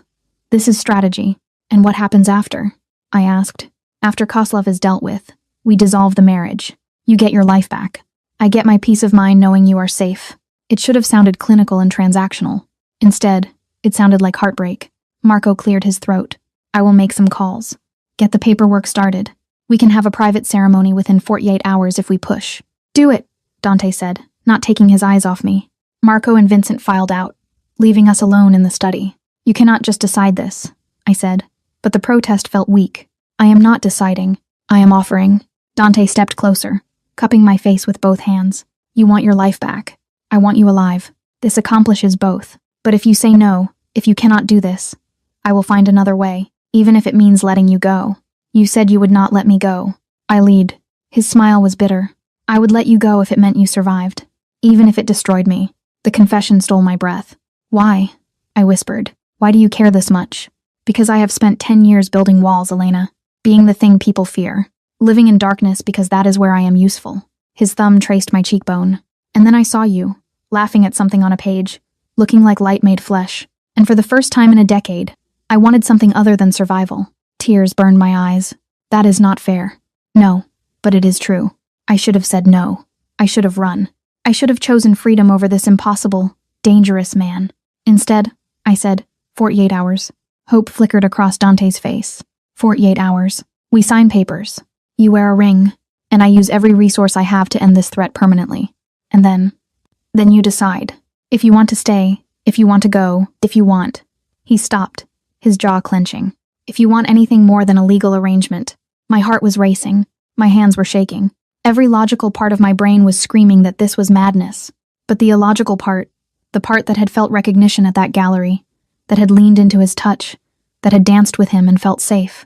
is strategy. And what happens after?" I asked. "After Kozlov is dealt with, we dissolve the marriage. You get your life back. I get my peace of mind knowing you are safe. It should have sounded clinical and transactional. Instead, it sounded like heartbreak. Marco cleared his throat. I will make some calls. Get the paperwork started. We can have a private ceremony within 48 hours if we push. Do it, Dante said, not taking his eyes off me. Marco and Vincent filed out, leaving us alone in the study. You cannot just decide this, I said, but the protest felt weak. I am not deciding. I am offering. Dante stepped closer, cupping my face with both hands. You want your life back. I want you alive. This accomplishes both. But if you say no, if you cannot do this, I will find another way, even if it means letting you go. You said you would not let me go. I lied. His smile was bitter. I would let you go if it meant you survived, even if it destroyed me. The confession stole my breath. Why? I whispered. Why do you care this much? Because I have spent 10 years building walls, Elena. Being the thing people fear. Living in darkness because that is where I am useful. His thumb traced my cheekbone. And then I saw you, laughing at something on a page, looking like light made flesh. And for the first time in a decade, I wanted something other than survival. Tears burned my eyes. That is not fair. No, but it is true. I should have said no. I should have run. I should have chosen freedom over this impossible, dangerous man. Instead, I said, 48 hours. Hope flickered across Dante's face. 48 hours. We sign papers. You wear a ring, and I use every resource I have to end this threat permanently. And then you decide. If you want to stay, if you want to go, if you want. He stopped, his jaw clenching. If you want anything more than a legal arrangement. My heart was racing. My hands were shaking. Every logical part of my brain was screaming that this was madness. But the illogical part, the part that had felt recognition at that gallery, that had leaned into his touch, that had danced with him and felt safe.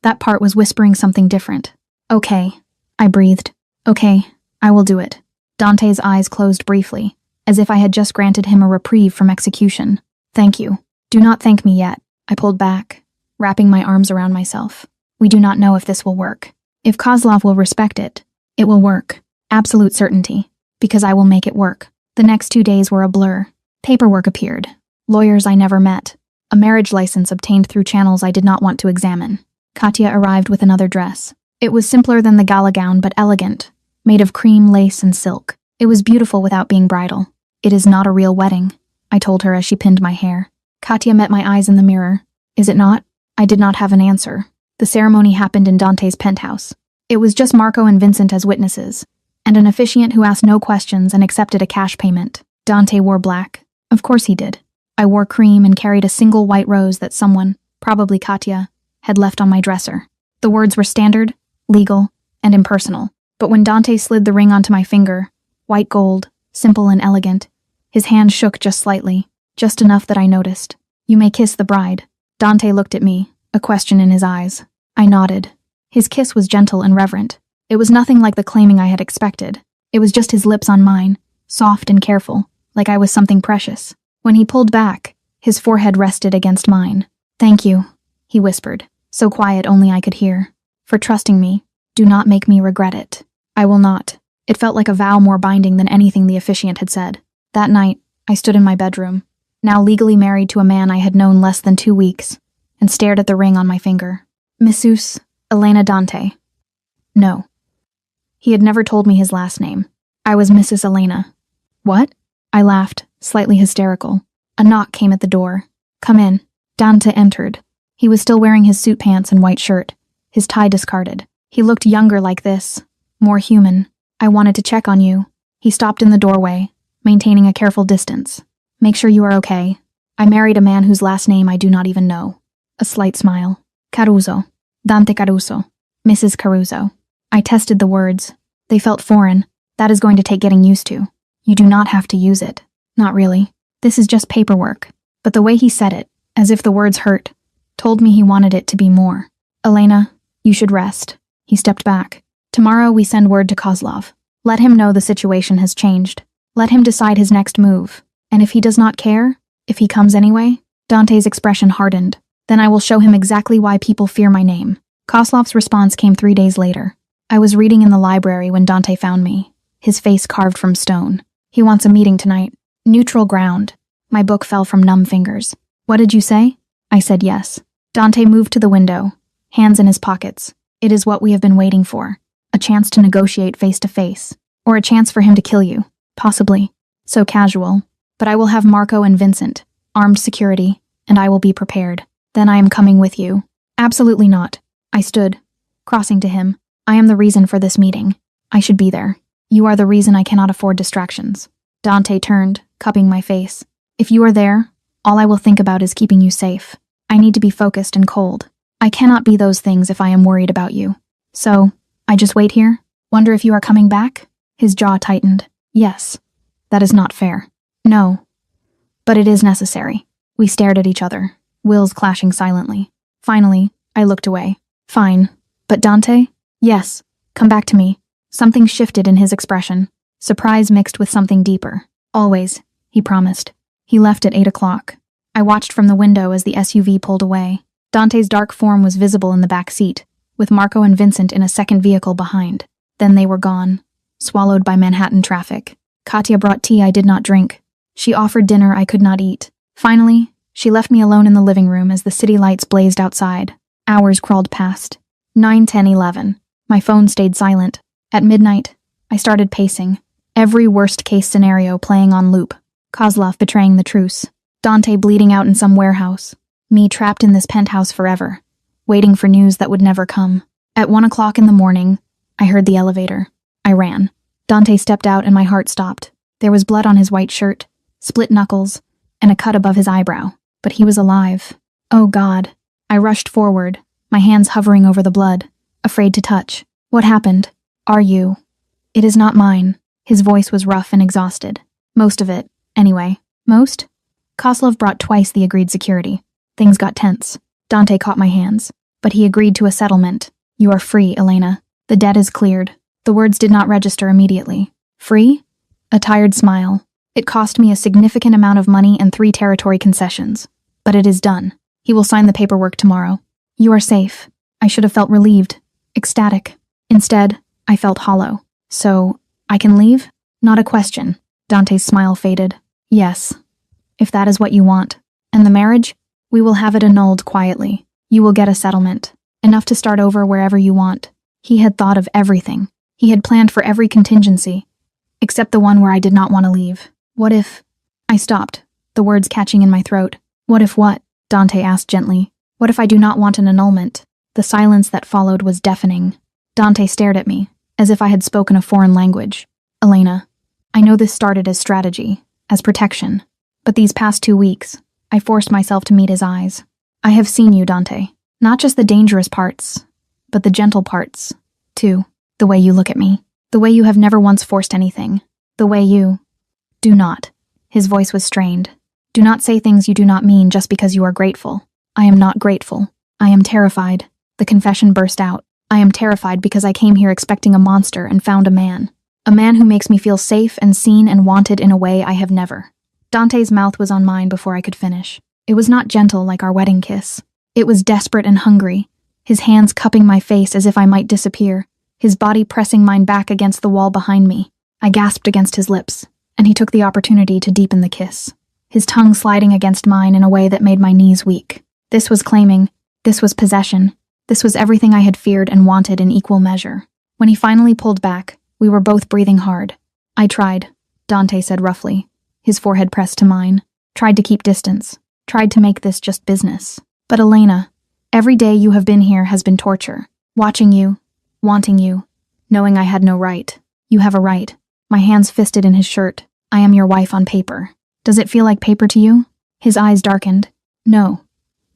That part was whispering something different. Okay, I breathed. Okay, I will do it. Dante's eyes closed briefly, as if I had just granted him a reprieve from execution. Thank you. Do not thank me yet. I pulled back, wrapping my arms around myself. We do not know if this will work. If Kozlov will respect it, it will work. Absolute certainty. Because I will make it work. The next 2 days were a blur. Paperwork appeared. Lawyers I never met. A marriage license obtained through channels I did not want to examine. Katya arrived with another dress. It was simpler than the gala gown, but elegant, made of cream, lace, and silk. It was beautiful without being bridal. It is not a real wedding, I told her as she pinned my hair. Katya met my eyes in the mirror. Is it not? I did not have an answer. The ceremony happened in Dante's penthouse. It was just Marco and Vincent as witnesses, and an officiant who asked no questions and accepted a cash payment. Dante wore black. Of course he did. I wore cream and carried a single white rose that someone, probably Katya, had left on my dresser. The words were standard, legal, and impersonal. But when Dante slid the ring onto my finger, white gold, simple and elegant, his hand shook just slightly, just enough that I noticed. You may kiss the bride. Dante looked at me, a question in his eyes. I nodded. His kiss was gentle and reverent. It was nothing like the claiming I had expected. It was just his lips on mine, soft and careful, like I was something precious. When he pulled back, his forehead rested against mine. Thank you, he whispered, so quiet only I could hear. For trusting me. Do not make me regret it. I will not. It felt like a vow more binding than anything the officiant had said. That night, I stood in my bedroom, now legally married to a man I had known less than 2 weeks, and stared at the ring on my finger. Mrs. Elena Dante. No. He had never told me his last name. I was Mrs. Elena. What? I laughed, slightly hysterical. A knock came at the door. Come in. Dante entered. He was still wearing his suit pants and white shirt, his tie discarded. He looked younger like this, more human. I wanted to check on you. He stopped in the doorway, maintaining a careful distance. Make sure you are okay. I married a man whose last name I do not even know. A slight smile. Caruso. Dante Caruso. Mrs. Caruso. I tested the words. They felt foreign. That is going to take getting used to. You do not have to use it. Not really. This is just paperwork. But the way he said it, as if the words hurt, told me he wanted it to be more. Elena, you should rest. He stepped back. Tomorrow we send word to Kozlov. Let him know the situation has changed. Let him decide his next move. And if he does not care, if he comes anyway, Dante's expression hardened. Then I will show him exactly why people fear my name. Kozlov's response came 3 days later. I was reading in the library when Dante found me, his face carved from stone. He wants a meeting tonight. Neutral ground. My book fell from numb fingers. What did you say? I said yes. Dante moved to the window, hands in his pockets. It is what we have been waiting for. A chance to negotiate face to face. Or a chance for him to kill you. Possibly. So casual. But I will have Marco and Vincent, armed security, and I will be prepared. Then I am coming with you. Absolutely not. I stood, crossing to him. I am the reason for this meeting. I should be there. You are the reason I cannot afford distractions. Dante turned, cupping my face. If you are there, all I will think about is keeping you safe. I need to be focused and cold. I cannot be those things if I am worried about you. So, I just wait here? Wonder if you are coming back? His jaw tightened. Yes. That is not fair. No. But it is necessary. We stared at each other, wills clashing silently. Finally, I looked away. Fine. But Dante? Yes. Come back to me. Something shifted in his expression. Surprise mixed with something deeper. Always, he promised. He left at 8 o'clock. I watched from the window as the SUV pulled away. Dante's dark form was visible in the back seat, with Marco and Vincent in a second vehicle behind. Then they were gone, swallowed by Manhattan traffic. Katya brought tea I did not drink. She offered dinner I could not eat. Finally, she left me alone in the living room as the city lights blazed outside. Hours crawled past. 9, 10, 11. My phone stayed silent. At midnight, I started pacing, every worst-case scenario playing on loop. Kozlov betraying the truce. Dante bleeding out in some warehouse. Me trapped in this penthouse forever, waiting for news that would never come. At 1 o'clock in the morning, I heard the elevator. I ran. Dante stepped out and my heart stopped. There was blood on his white shirt, split knuckles, and a cut above his eyebrow. But he was alive. Oh God. I rushed forward, my hands hovering over the blood, afraid to touch. What happened? Are you? It is not mine. His voice was rough and exhausted. Most of it, anyway. Most? Koslov brought twice the agreed security. Things got tense. Dante caught my hands. But he agreed to a settlement. You are free, Elena. The debt is cleared. The words did not register immediately. Free? A tired smile. It cost me a significant amount of money and 3 territory concessions. But it is done. He will sign the paperwork tomorrow. You are safe. I should have felt relieved. Ecstatic. Instead, I felt hollow. So, I can leave? Not a question. Dante's smile faded. Yes. If that is what you want. And the marriage? We will have it annulled quietly. You will get a settlement. Enough to start over wherever you want. He had thought of everything. He had planned for every contingency. Except the one where I did not want to leave. What if... I stopped, the words catching in my throat. What if what? Dante asked gently. What if I do not want an annulment? The silence that followed was deafening. Dante stared at me, as if I had spoken a foreign language. Elena, I know this started as strategy, as protection. But these past 2 weeks, I forced myself to meet his eyes. I have seen you, Dante. Not just the dangerous parts, but the gentle parts, too. The way you look at me. The way you have never once forced anything. The way you... Do not. His voice was strained. Do not say things you do not mean just because you are grateful. I am not grateful. I am terrified. The confession burst out. I am terrified because I came here expecting a monster and found a man. A man who makes me feel safe and seen and wanted in a way I have never. Dante's mouth was on mine before I could finish. It was not gentle like our wedding kiss. It was desperate and hungry, his hands cupping my face as if I might disappear, his body pressing mine back against the wall behind me. I gasped against his lips, and he took the opportunity to deepen the kiss, his tongue sliding against mine in a way that made my knees weak. This was claiming, this was possession, this was everything I had feared and wanted in equal measure. When he finally pulled back, we were both breathing hard. I tried, Dante said roughly, his forehead pressed to mine, tried to keep distance, tried to make this just business. But Elena, every day you have been here has been torture. Watching you, wanting you, knowing I had no right. You have a right. My hands fisted in his shirt. I am your wife on paper. Does it feel like paper to you? His eyes darkened. No.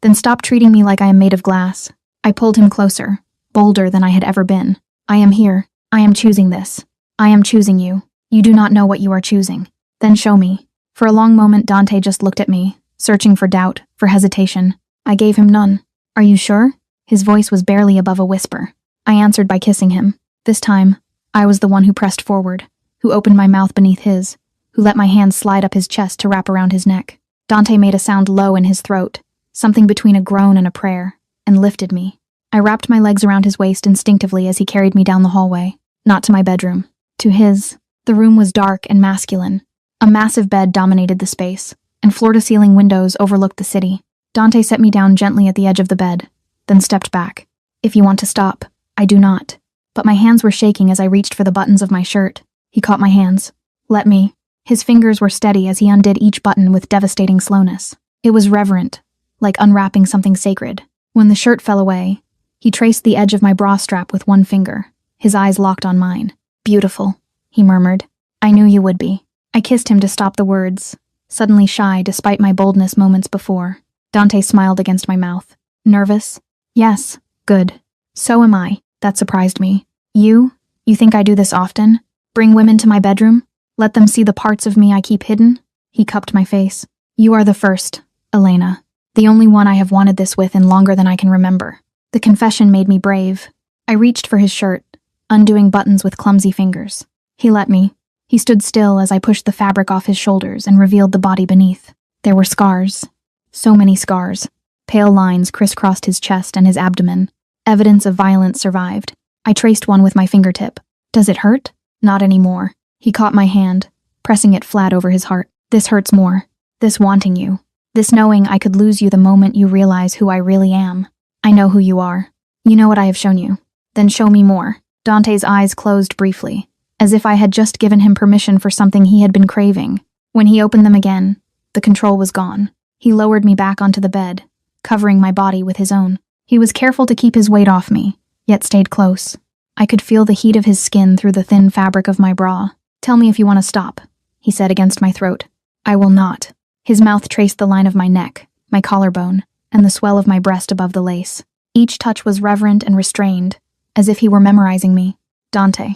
Then stop treating me like I am made of glass. I pulled him closer, bolder than I had ever been. I am here. I am choosing this. I am choosing you. You do not know what you are choosing. Then show me. For a long moment Dante just looked at me, searching for doubt, for hesitation. I gave him none. Are you sure? His voice was barely above a whisper. I answered by kissing him. This time, I was the one who pressed forward, who opened my mouth beneath his, who let my hands slide up his chest to wrap around his neck. Dante made a sound low in his throat, something between a groan and a prayer, and lifted me. I wrapped my legs around his waist instinctively as he carried me down the hallway, not to my bedroom, to his. The room was dark and masculine. A massive bed dominated the space, and floor-to-ceiling windows overlooked the city. Dante set me down gently at the edge of the bed, then stepped back. If you want to stop, I do not. But my hands were shaking as I reached for the buttons of my shirt. He caught my hands. Let me. His fingers were steady as he undid each button with devastating slowness. It was reverent, like unwrapping something sacred. When the shirt fell away, he traced the edge of my bra strap with one finger, his eyes locked on mine. "Beautiful," he murmured. "I knew you would be." I kissed him to stop the words, suddenly shy despite my boldness moments before. Dante smiled against my mouth. "Nervous?" "Yes, good. So am I." That surprised me. You think I do this often? Bring women to my bedroom? Let them see the parts of me I keep hidden?" He cupped my face. "You are the first, Elena. The only one I have wanted this with in longer than I can remember." The confession made me brave. I reached for his shirt, undoing buttons with clumsy fingers. He let me. He stood still as I pushed the fabric off his shoulders and revealed the body beneath. There were scars. So many scars. Pale lines crisscrossed his chest and his abdomen. Evidence of violence survived. I traced one with my fingertip. "Does it hurt?" "Not anymore." He caught my hand, pressing it flat over his heart. "This hurts more. This wanting you. This knowing I could lose you the moment you realize who I really am. I know who you are. You know what I have shown you. Then show me more." Dante's eyes closed briefly, as if I had just given him permission for something he had been craving. When he opened them again, the control was gone. He lowered me back onto the bed, covering my body with his own. He was careful to keep his weight off me, yet stayed close. I could feel the heat of his skin through the thin fabric of my bra. "Tell me if you want to stop," he said against my throat. "I will not." His mouth traced the line of my neck, my collarbone, and the swell of my breast above the lace. Each touch was reverent and restrained, as if he were memorizing me. "Dante."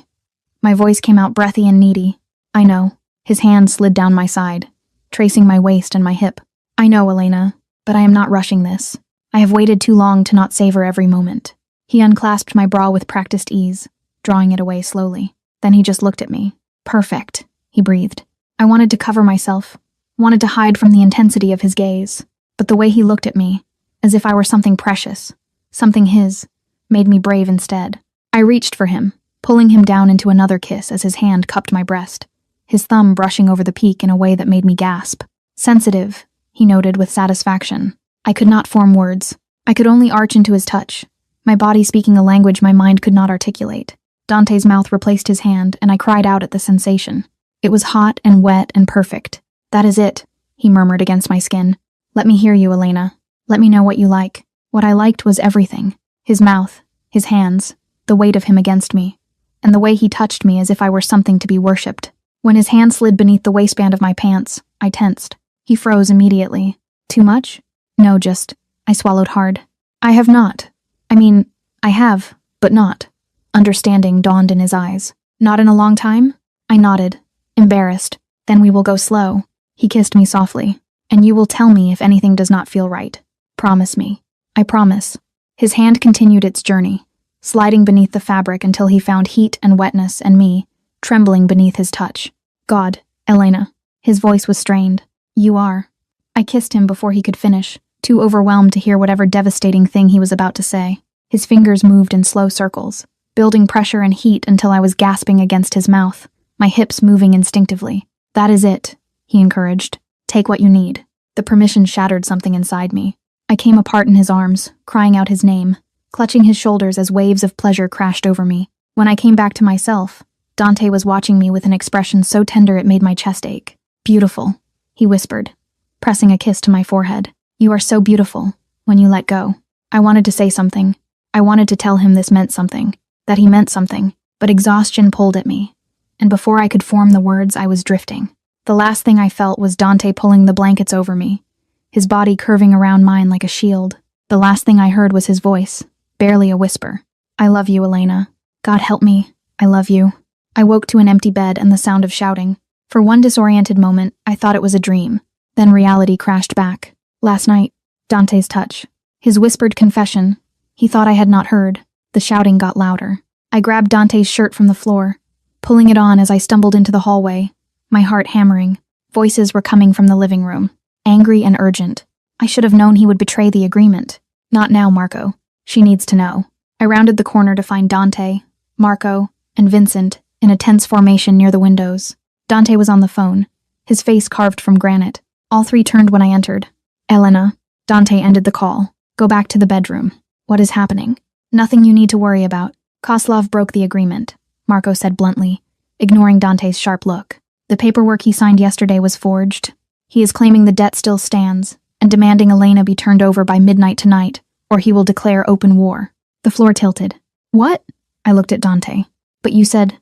My voice came out breathy and needy. "I know." His hand slid down my side, tracing my waist and my hip. "I know, Elena, but I am not rushing this. I have waited too long to not savor every moment." He unclasped my bra with practiced ease, drawing it away slowly. Then he just looked at me. "Perfect," he breathed. I wanted to cover myself, wanted to hide from the intensity of his gaze, but the way he looked at me, as if I were something precious, something his, made me brave instead. I reached for him, pulling him down into another kiss as his hand cupped my breast, his thumb brushing over the peak in a way that made me gasp. "Sensitive," he noted with satisfaction. I could not form words. I could only arch into his touch, my body speaking a language my mind could not articulate. Dante's mouth replaced his hand, and I cried out at the sensation. It was hot and wet and perfect. "That is it," he murmured against my skin. "Let me hear you, Elena. Let me know what you like." What I liked was everything. His mouth, his hands, the weight of him against me, and the way he touched me as if I were something to be worshipped. When his hand slid beneath the waistband of my pants, I tensed. He froze immediately. "Too much?" "No, just..." I swallowed hard. "I have not. I have, but not." Understanding dawned in his eyes. "Not in a long time?" I nodded, embarrassed. "Then we will go slow." He kissed me softly. "And you will tell me if anything does not feel right. Promise me." "I promise." His hand continued its journey, sliding beneath the fabric until he found heat and wetness and me, trembling beneath his touch. "God, Elena." His voice was strained. "You are." I kissed him before he could finish, too overwhelmed to hear whatever devastating thing he was about to say. His fingers moved in slow circles, building pressure and heat until I was gasping against his mouth, my hips moving instinctively. "That is it," he encouraged. "Take what you need." The permission shattered something inside me. I came apart in his arms, crying out his name, clutching his shoulders as waves of pleasure crashed over me. When I came back to myself, Dante was watching me with an expression so tender it made my chest ache. "Beautiful," he whispered, pressing a kiss to my forehead. "You are so beautiful, when you let go." I wanted to say something. I wanted to tell him this meant something, that he meant something, but exhaustion pulled at me, and before I could form the words, I was drifting. The last thing I felt was Dante pulling the blankets over me, his body curving around mine like a shield. The last thing I heard was his voice, barely a whisper. "I love you, Elena. God help me. I love you." I woke to an empty bed and the sound of shouting. For one disoriented moment, I thought it was a dream. Then reality crashed back. Last night, Dante's touch, his whispered confession. He thought I had not heard. The shouting got louder. I grabbed Dante's shirt from the floor, pulling it on as I stumbled into the hallway, my heart hammering. Voices were coming from the living room, angry and urgent. I should have known he would betray the agreement. "Not now, Marco. She needs to know." I rounded the corner to find Dante, Marco, and Vincent in a tense formation near the windows. Dante was on the phone, his face carved from granite. All three turned when I entered. "Elena." Dante ended the call. "Go back to the bedroom." "What is happening?" "Nothing you need to worry about. Koslov broke the agreement," Marco said bluntly, ignoring Dante's sharp look. The paperwork he signed yesterday was forged. He is claiming the debt still stands, and demanding Elena be turned over by midnight tonight, or he will declare open war. The floor tilted. What? I looked at Dante. But you said...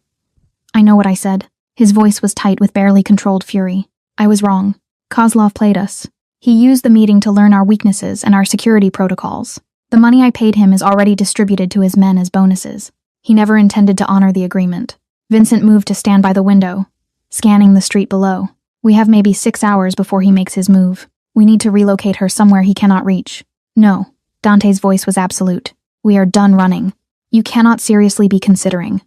I know what I said. His voice was tight with barely controlled fury. I was wrong. Kozlov played us. He used the meeting to learn our weaknesses and our security protocols. The money I paid him is already distributed to his men as bonuses. He never intended to honor the agreement. Vincent moved to stand by the window, scanning the street below. We have maybe 6 hours before he makes his move. We need to relocate her somewhere he cannot reach. No. Dante's voice was absolute. We are done running. You cannot seriously be considering.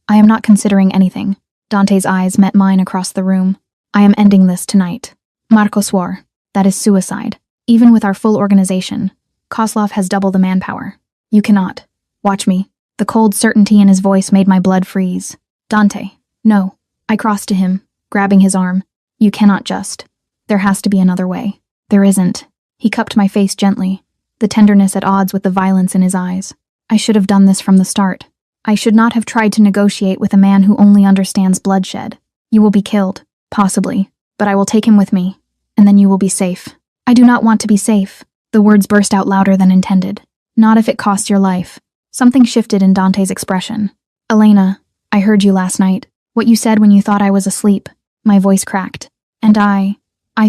I am not considering anything. Dante's eyes met mine across the room. I am ending this tonight. Marco swore. That is suicide. Even with our full organization, Kozlov has double the manpower. You cannot. Watch me. The cold certainty in his voice made my blood freeze. Dante. No. I crossed to him, grabbing his arm. You cannot just. There has to be another way. There isn't. He cupped my face gently, the tenderness at odds with the violence in his eyes. I should have done this from the start. I should not have tried to negotiate with a man who only understands bloodshed. You will be killed, possibly, but I will take him with me, and then you will be safe. I do not want to be safe. The words burst out louder than intended. Not if it costs your life. Something shifted in Dante's expression. Elena, I heard you last night. What you said when you thought I was asleep. My voice cracked. And I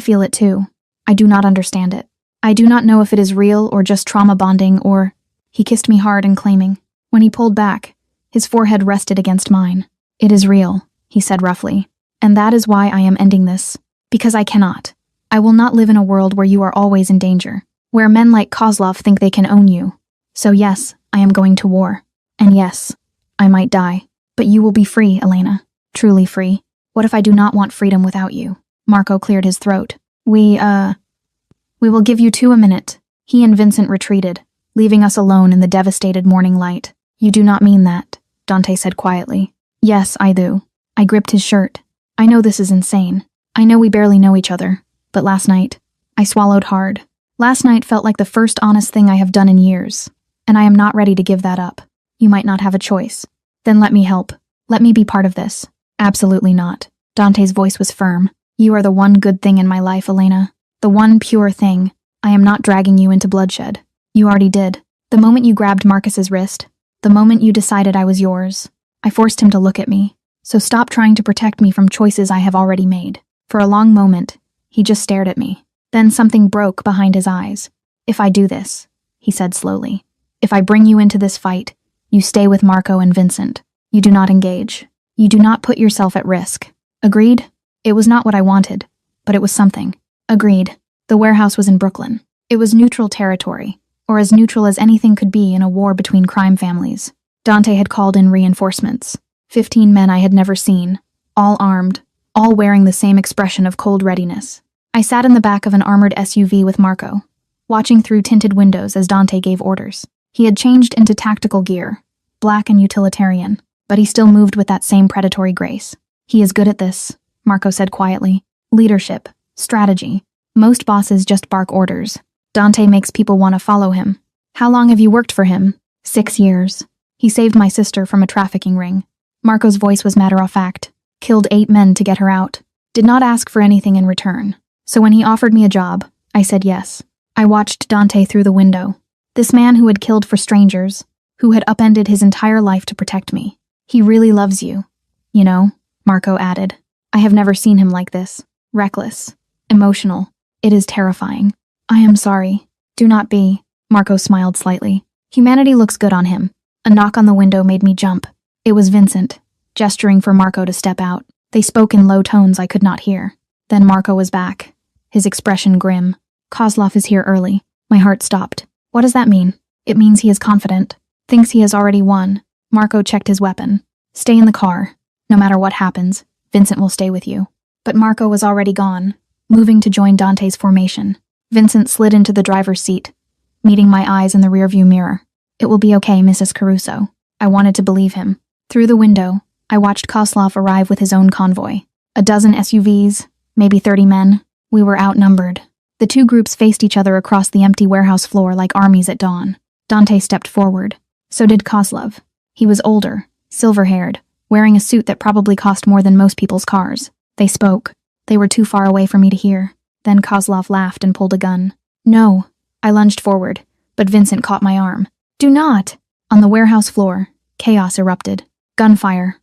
feel it too. I do not understand it. I do not know if it is real or just trauma bonding or... He kissed me hard and claiming. When he pulled back, his forehead rested against mine. It is real, he said roughly. And that is why I am ending this. Because I cannot. I will not live in a world where you are always in danger. Where men like Kozlov think they can own you. So yes, I am going to war. And yes, I might die. But you will be free, Elena. Truly free. What if I do not want freedom without you? Marco cleared his throat. We will give you 2 a minute. He and Vincent retreated, leaving us alone in the devastated morning light. You do not mean that, Dante said quietly. Yes, I do. I gripped his shirt. I know this is insane. I know we barely know each other. But last night, I swallowed hard. Last night felt like the first honest thing I have done in years. And I am not ready to give that up. You might not have a choice. Then let me help. Let me be part of this. Absolutely not. Dante's voice was firm. You are the one good thing in my life, Elena. The one pure thing. I am not dragging you into bloodshed. You already did. The moment you grabbed Marcus's wrist, the moment you decided I was yours, I forced him to look at me. So stop trying to protect me from choices I have already made. For a long moment, he just stared at me. Then something broke behind his eyes. If I do this, he said slowly, if I bring you into this fight, you stay with Marco and Vincent. You do not engage. You do not put yourself at risk. Agreed? It was not what I wanted, but it was something. Agreed. The warehouse was in Brooklyn. It was neutral territory, or as neutral as anything could be in a war between crime families. Dante had called in reinforcements. 15 men I had never seen, all armed, all wearing the same expression of cold readiness. I sat in the back of an armored SUV with Marco, watching through tinted windows as Dante gave orders. He had changed into tactical gear, black and utilitarian, but he still moved with that same predatory grace. He is good at this, Marco said quietly. Leadership, strategy. Most bosses just bark orders. Dante makes people want to follow him. How long have you worked for him? 6 years. He saved my sister from a trafficking ring. Marco's voice was matter-of-fact. Killed 8 men to get her out. Did not ask for anything in return. So when he offered me a job, I said yes. I watched Dante through the window. This man who had killed for strangers, who had upended his entire life to protect me. He really loves you. You know, Marco added. I have never seen him like this. Reckless. Emotional. It is terrifying. I am sorry. Do not be. Marco smiled slightly. Humanity looks good on him. A knock on the window made me jump. It was Vincent, gesturing for Marco to step out. They spoke in low tones I could not hear. Then Marco was back, his expression grim. Kozlov is here early. My heart stopped. What does that mean? It means he is confident. Thinks he has already won. Marco checked his weapon. Stay in the car. No matter what happens, Vincent will stay with you. But Marco was already gone, moving to join Dante's formation. Vincent slid into the driver's seat, meeting my eyes in the rearview mirror. It will be okay, Mrs. Caruso. I wanted to believe him. Through the window, I watched Kozlov arrive with his own convoy. A dozen SUVs, maybe 30 men. We were outnumbered. The two groups faced each other across the empty warehouse floor like armies at dawn. Dante stepped forward. So did Kozlov. He was older, silver-haired, wearing a suit that probably cost more than most people's cars. They spoke. They were too far away for me to hear. Then Kozlov laughed and pulled a gun. No. I lunged forward, but Vincent caught my arm. Do not! On the warehouse floor, chaos erupted. Gunfire.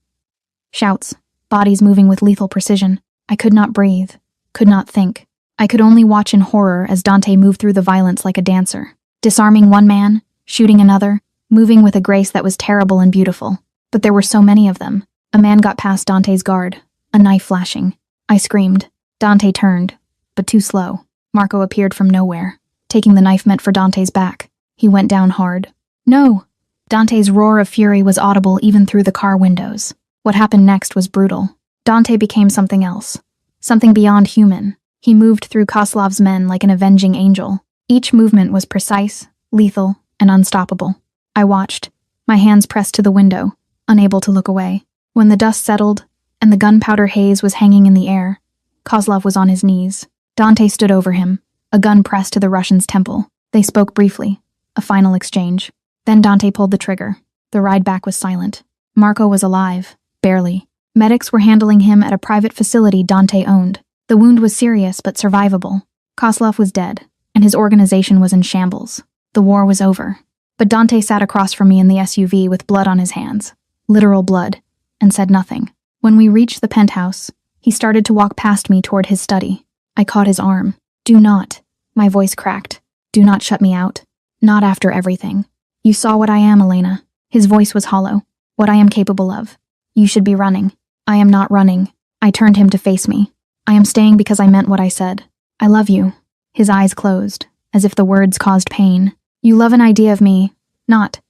Shouts. Bodies moving with lethal precision. I could not breathe. Could not think. I could only watch in horror as Dante moved through the violence like a dancer. Disarming one man, shooting another, moving with a grace that was terrible and beautiful. But there were so many of them. A man got past Dante's guard, a knife flashing. I screamed. Dante turned, but too slow. Marco appeared from nowhere, taking the knife meant for Dante's back. He went down hard. No! Dante's roar of fury was audible even through the car windows. What happened next was brutal. Dante became something else. Something beyond human. He moved through Kozlov's men like an avenging angel. Each movement was precise, lethal, and unstoppable. I watched, my hands pressed to the window, unable to look away. When the dust settled, and the gunpowder haze was hanging in the air, Kozlov was on his knees. Dante stood over him, a gun pressed to the Russian's temple. They spoke briefly, a final exchange. Then Dante pulled the trigger. The ride back was silent. Marco was alive, barely. Medics were handling him at a private facility Dante owned. The wound was serious but survivable. Kozlov was dead, and his organization was in shambles. The war was over. But Dante sat across from me in the SUV with blood on his hands, literal blood, and said nothing. When we reached the penthouse, he started to walk past me toward his study. I caught his arm. Do not. My voice cracked. Do not shut me out. Not after everything. You saw what I am, Elena. His voice was hollow. What I am capable of. You should be running. I am not running. I turned him to face me. I am staying because I meant what I said. I love you. His eyes closed, as if the words caused pain. You love an idea of me, not.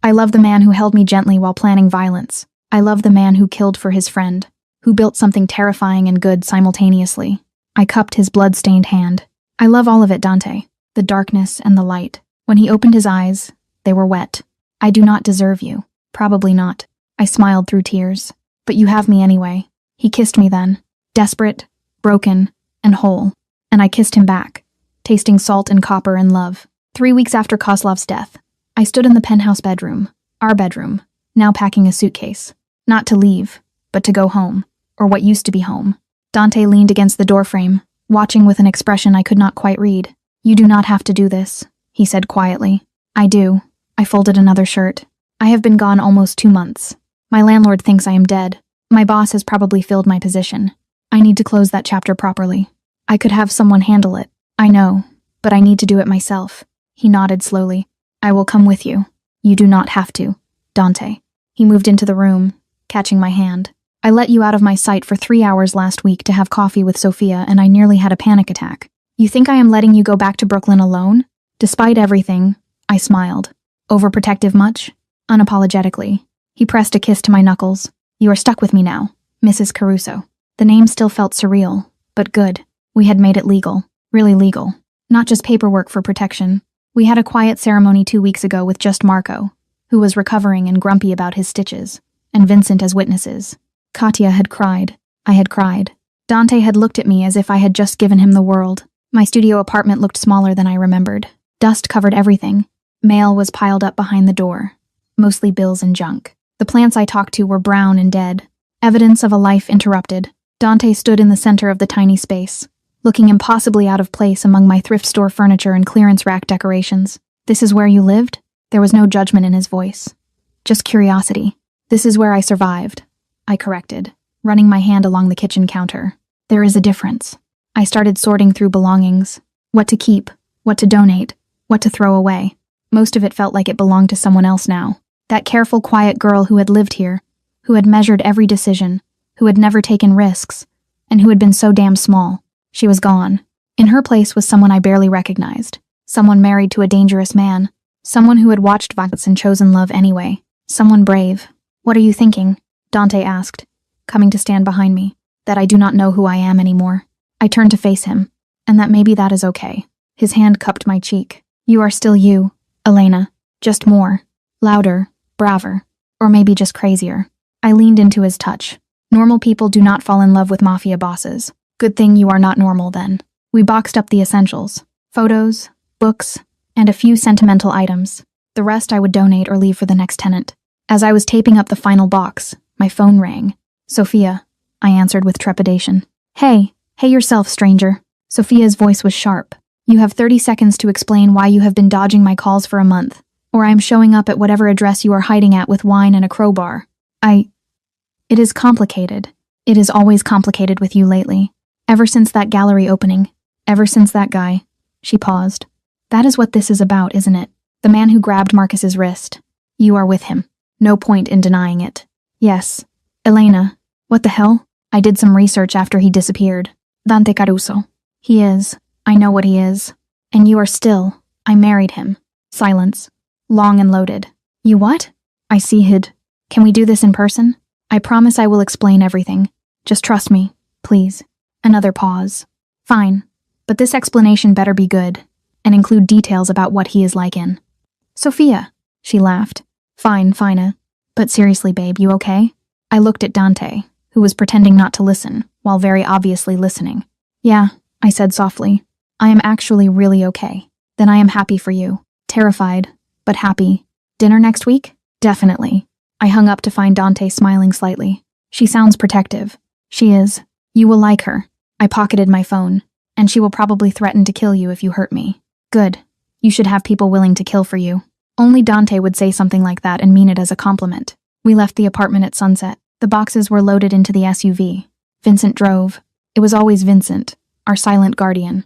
I love the man who held me gently while planning violence. I love the man who killed for his friend, who built something terrifying and good simultaneously. I cupped his blood-stained hand. I love all of it, Dante. The darkness and the light. When he opened his eyes, they were wet. I do not deserve you. Probably not. I smiled through tears. But you have me anyway. He kissed me then. Desperate, broken, and whole. And I kissed him back, tasting salt and copper and love. 3 weeks after Kozlov's death, I stood in the penthouse bedroom, our bedroom, now packing a suitcase. Not to leave, but to go home, or what used to be home. Dante leaned against the doorframe, watching with an expression I could not quite read. You do not have to do this, he said quietly. I do. I folded another shirt. I have been gone almost 2 months. My landlord thinks I am dead. My boss has probably filled my position. I need to close that chapter properly. I could have someone handle it. I know, but I need to do it myself. He nodded slowly. I will come with you. You do not have to, Dante. He moved into the room, catching my hand. I let you out of my sight for 3 hours last week to have coffee with Sophia, and I nearly had a panic attack. You think I am letting you go back to Brooklyn alone? Despite everything, I smiled. Overprotective much? Unapologetically. He pressed a kiss to my knuckles. You are stuck with me now, Mrs. Caruso. The name still felt surreal, but good. We had made it legal. Really legal. Not just paperwork for protection. We had a quiet ceremony 2 weeks ago with just Marco, who was recovering and grumpy about his stitches, and Vincent as witnesses. Katya had cried. I had cried. Dante had looked at me as if I had just given him the world. My studio apartment looked smaller than I remembered. Dust covered everything. Mail was piled up behind the door. Mostly bills and junk. The plants I talked to were brown and dead. Evidence of a life interrupted. Dante stood in the center of the tiny space, looking impossibly out of place among my thrift store furniture and clearance rack decorations. This is where you lived? There was no judgment in his voice. Just curiosity. This is where I survived. I corrected, running my hand along the kitchen counter. There is a difference. I started sorting through belongings. What to keep, what to donate, what to throw away. Most of it felt like it belonged to someone else now. That careful, quiet girl who had lived here, who had measured every decision, who had never taken risks, and who had been so damn small. She was gone. In her place was someone I barely recognized. Someone married to a dangerous man. Someone who had watched violence and chosen love anyway. Someone brave. What are you thinking? Dante asked, coming to stand behind me. That I do not know who I am anymore. I turned to face him, and that maybe that is okay. His hand cupped my cheek. You are still you, Elena. Just more. Louder. Braver. Or maybe just crazier. I leaned into his touch. Normal people do not fall in love with mafia bosses. Good thing you are not normal then. We boxed up the essentials. Photos, books, and a few sentimental items. The rest I would donate or leave for the next tenant. As I was taping up the final box, my phone rang. Sophia, I answered with trepidation. Hey yourself, stranger. Sophia's voice was sharp. You have 30 seconds to explain why you have been dodging my calls for a month, or I am showing up at whatever address you are hiding at with wine and a crowbar. It is complicated. It is always complicated with you lately. Ever since that gallery opening. Ever since that guy. She paused. That is what this is about, isn't it? The man who grabbed Marcus's wrist. You are with him. No point in denying it. Yes. Elena. What the hell? I did some research after he disappeared. Dante Caruso. He is. I know what he is. And you are still. I married him. Silence. Long and loaded. You what? I see hid. Can we do this in person? I promise I will explain everything. Just trust me, please. Another pause. Fine. But this explanation better be good, and include details about what he is like in. Sophia. She laughed. Fine. But seriously, babe, you okay? I looked at Dante, who was pretending not to listen, while very obviously listening. Yeah, I said softly. I am actually really okay. Then I am happy for you. Terrified, but happy. Dinner next week? Definitely. I hung up to find Dante smiling slightly. She sounds protective. She is. You will like her. I pocketed my phone. And she will probably threaten to kill you if you hurt me. Good. You should have people willing to kill for you. Only Dante would say something like that and mean it as a compliment. We left the apartment at sunset. The boxes were loaded into the SUV. Vincent drove. It was always Vincent, our silent guardian,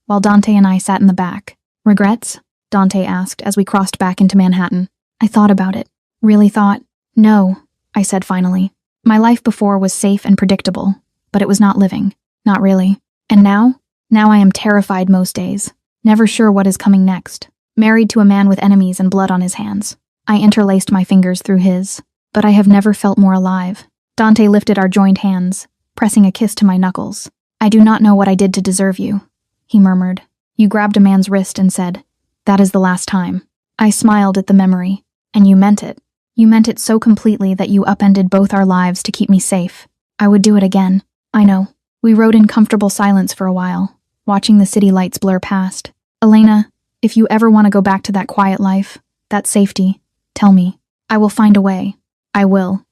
while Dante and I sat in the back. Regrets? Dante asked as we crossed back into Manhattan. I thought about it. Really thought? No, I said finally. My life before was safe and predictable, but it was not living. Not really. And now? Now I am terrified most days. Never sure what is coming next. Married to a man with enemies and blood on his hands. I interlaced my fingers through his, but I have never felt more alive. Dante lifted our joined hands, pressing a kiss to my knuckles. I do not know what I did to deserve you, he murmured. You grabbed a man's wrist and said, that is the last time. I smiled at the memory. And you meant it. You meant it so completely that you upended both our lives to keep me safe. I would do it again. I know. We rode in comfortable silence for a while, watching the city lights blur past. Elena, if you ever want to go back to that quiet life, that safety, tell me. I will find a way. I will.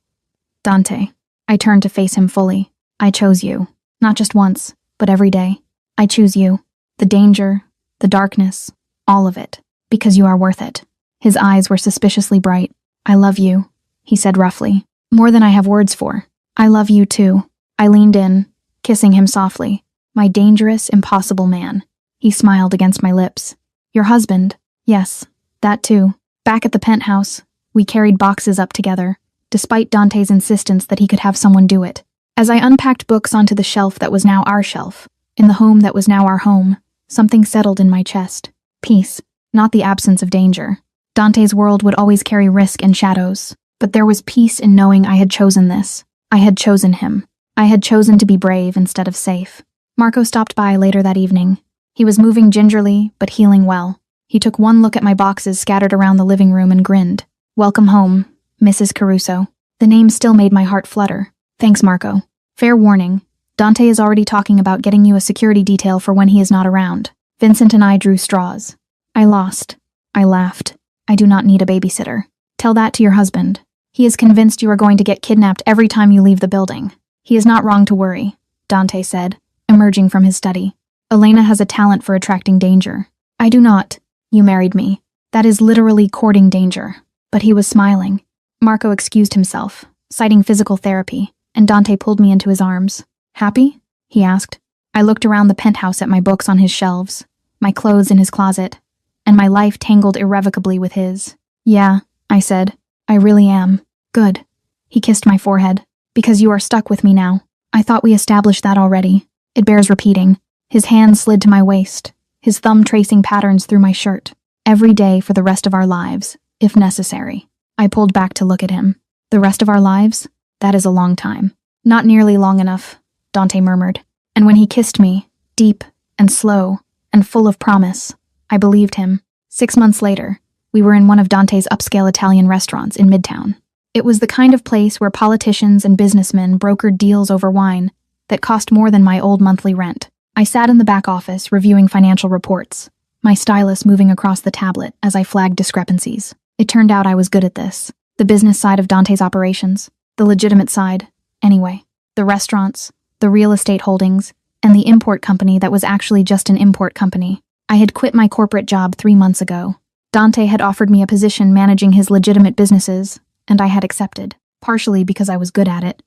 Dante. I turned to face him fully. I chose you. Not just once, but every day. I choose you. The danger, the darkness, all of it. Because you are worth it. His eyes were suspiciously bright. I love you, he said roughly. More than I have words for. I love you too. I leaned in, kissing him softly. My dangerous, impossible man. He smiled against my lips. Your husband? Yes, that too. Back at the penthouse, we carried boxes up together, despite Dante's insistence that he could have someone do it. As I unpacked books onto the shelf that was now our shelf, in the home that was now our home, something settled in my chest. Peace, not the absence of danger. Dante's world would always carry risk and shadows, but there was peace in knowing I had chosen this. I had chosen him. I had chosen to be brave instead of safe. Marco stopped by later that evening. He was moving gingerly, but healing well. He took one look at my boxes scattered around the living room and grinned. Welcome home, Mrs. Caruso. The name still made my heart flutter. Thanks, Marco. Fair warning, Dante is already talking about getting you a security detail for when he is not around. Vincent and I drew straws. I lost. I laughed. I do not need a babysitter. Tell that to your husband. He is convinced you are going to get kidnapped every time you leave the building. He is not wrong to worry, Dante said, emerging from his study. Elena has a talent for attracting danger. I do not. You married me. That is literally courting danger. But he was smiling. Marco excused himself, citing physical therapy, and Dante pulled me into his arms. Happy? He asked. I looked around the penthouse at my books on his shelves, my clothes in his closet, and my life tangled irrevocably with his. Yeah, I said. I really am. Good. He kissed my forehead. Because you are stuck with me now. I thought we established that already. It bears repeating. His hand slid to my waist, his thumb tracing patterns through my shirt. Every day for the rest of our lives, if necessary. I pulled back to look at him. The rest of our lives? That is a long time. Not nearly long enough, Dante murmured. And when he kissed me, deep and slow and full of promise, I believed him. 6 months later, we were in one of Dante's upscale Italian restaurants in Midtown. It was the kind of place where politicians and businessmen brokered deals over wine that cost more than my old monthly rent. I sat in the back office reviewing financial reports, my stylus moving across the tablet as I flagged discrepancies. It turned out I was good at this. The business side of Dante's operations. The legitimate side. Anyway, The restaurants, the real estate holdings, and the import company that was actually just an import company. I had quit my corporate job 3 months ago. Dante had offered me a position managing his legitimate businesses, and I had accepted, partially because I was good at it,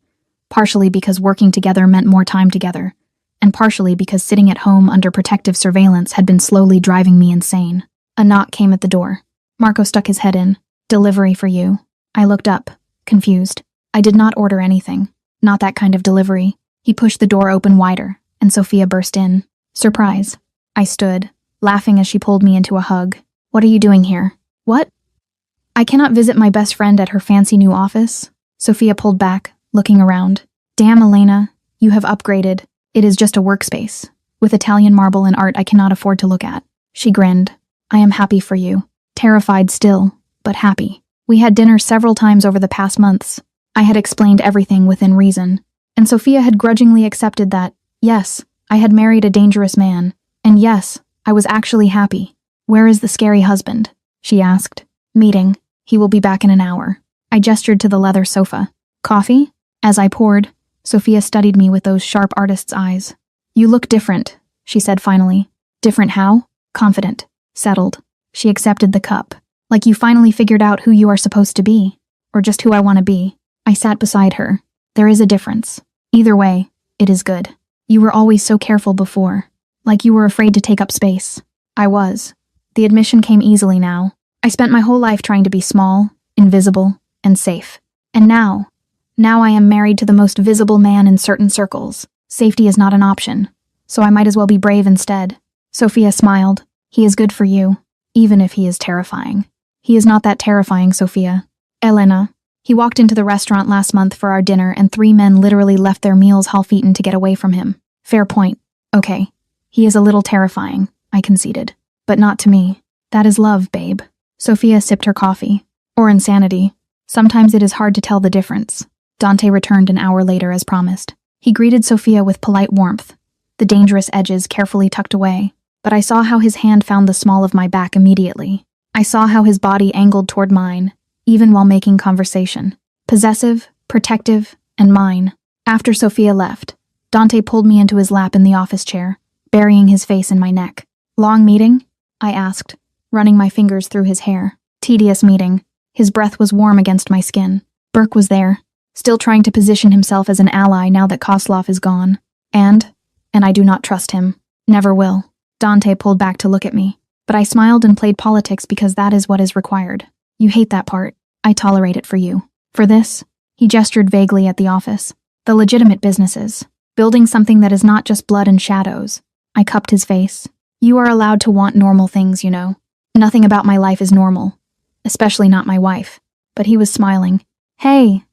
partially because working together meant more time together, and partially because sitting at home under protective surveillance had been slowly driving me insane. A knock came at the door. Marco stuck his head in. "Delivery for you." I looked up, confused. I did not order anything. Not that kind of delivery. He pushed the door open wider, and Sophia burst in. "Surprise." I stood, laughing as she pulled me into a hug. "What are you doing here?" "What?" "I cannot visit my best friend at her fancy new office." Sophia pulled back, looking around. "Damn, Elena, you have upgraded. It is just a workspace. With Italian marble and art I cannot afford to look at." She grinned. "I am happy for you. Terrified still, but happy. We had dinner several times over the past months. I had explained everything within reason. And Sophia had grudgingly accepted that, yes, I had married a dangerous man. And yes, I was actually happy. "Where is the scary husband?" she asked. "Meeting. He will be back in an hour." I gestured to the leather sofa. "Coffee?" As I poured, Sophia studied me with those sharp artist's eyes. "You look different," she said finally. "Different how?" "Confident. Settled." She accepted the cup. "Like you finally figured out who you are supposed to be. Or just who I want to be." I sat beside her. "There is a difference. Either way, it is good. You were always so careful before. Like you were afraid to take up space." I was. The admission came easily now. I spent my whole life trying to be small, invisible, and safe. And now I am married to the most visible man in certain circles. Safety is not an option, so I might as well be brave instead. Sophia smiled. "He is good for you, even if he is terrifying." "He is not that terrifying, Sophia." "Elena, he walked into the restaurant last month for our dinner and 3 men literally left their meals half-eaten to get away from him." "Fair point. Okay. He is a little terrifying," I conceded. "But not to me. That is love, babe." Sophia sipped her coffee. "Or insanity. Sometimes it is hard to tell the difference." Dante returned an hour later as promised. He greeted Sophia with polite warmth, the dangerous edges carefully tucked away, but I saw how his hand found the small of my back immediately. I saw how his body angled toward mine, even while making conversation. Possessive, protective, and mine. After Sophia left, Dante pulled me into his lap in the office chair, burying his face in my neck. "Long meeting?" I asked, running my fingers through his hair. "Tedious meeting." His breath was warm against my skin. Burke was there, still trying to position himself as an ally now that Koslov is gone. And I do not trust him. Never will. Dante pulled back to look at me, but I smiled and played politics because that is what is required. "You hate that part. I tolerate it for you. For this," he gestured vaguely at the office, "the legitimate businesses. Building something that is not just blood and shadows." I cupped his face. "You are allowed to want normal things, you know. Nothing about my life is normal. Especially not my wife." But he was smiling. "Hey."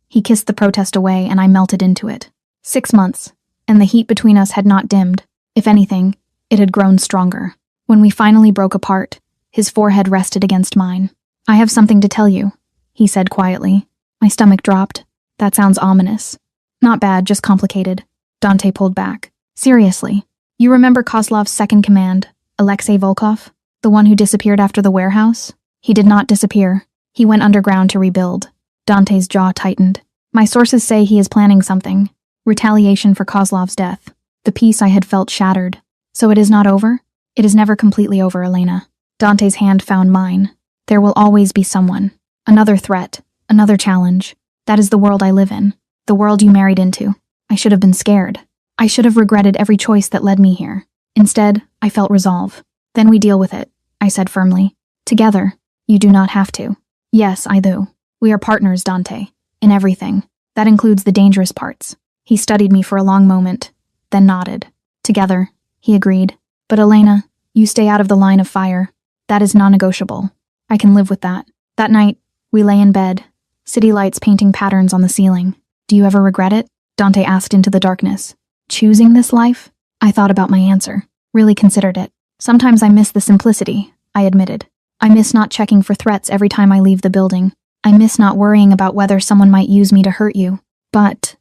He kissed the protest away and I melted into it. 6 months, and the heat between us had not dimmed. If anything, it had grown stronger. When we finally broke apart, his forehead rested against mine. "I have something to tell you," he said quietly. My stomach dropped. That sounds ominous. "Not bad, just complicated." Dante pulled back. "Seriously, you remember Koslov's second command, Alexei Volkov? The one who disappeared after the warehouse?" "He did not disappear. He went underground to rebuild." Dante's jaw tightened. "My sources say he is planning something. Retaliation for Koslov's death." The peace I had felt shattered. "So it is not over?" "It is never completely over, Elena." Dante's hand found mine. "There will always be someone. Another threat. Another challenge. That is the world I live in. The world you married into. I should have been scared. I should have regretted every choice that led me here. Instead, I felt resolve. Then we deal with it," I said firmly. "Together. You do not have to." "Yes, I do. We are partners, Dante. In everything. That includes the dangerous parts." He studied me for a long moment, then nodded. "Together," he agreed. "But Elena, you stay out of the line of fire. That is non-negotiable. I can live with that." That night, we lay in bed, city lights painting patterns on the ceiling. "Do you ever regret it?" Dante asked into the darkness. "Choosing this life?" I thought about my answer, really considered it. "Sometimes I miss the simplicity," I admitted. "I miss not checking for threats every time I leave the building. I miss not worrying about whether someone might use me to hurt you. But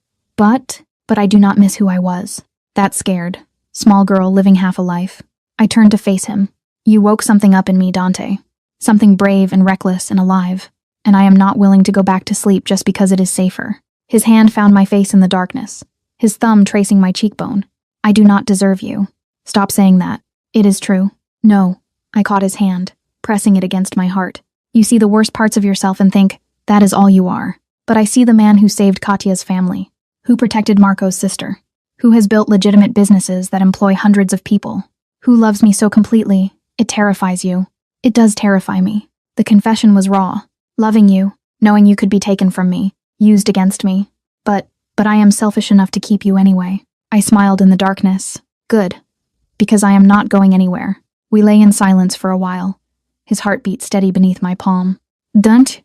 I do not miss who I was. That scared, small girl living half a life." I turned to face him. "You woke something up in me, Dante. Something brave and reckless and alive. And I am not willing to go back to sleep just because it is safer." His hand found my face in the darkness, his thumb tracing my cheekbone. I do not deserve you. Stop saying that. It is true. No. I caught his hand, pressing it against my heart. You see the worst parts of yourself and think, that is all you are. But I see the man who saved Katya's family, who protected Marco's sister, who has built legitimate businesses that employ hundreds of people, who loves me so completely. It terrifies you. It does terrify me. The confession was raw. Loving you, knowing you could be taken from me, used against me. But I am selfish enough to keep you anyway. I smiled in the darkness. Good. Because I am not going anywhere. We lay in silence for a while, his heartbeat steady beneath my palm. Dunt?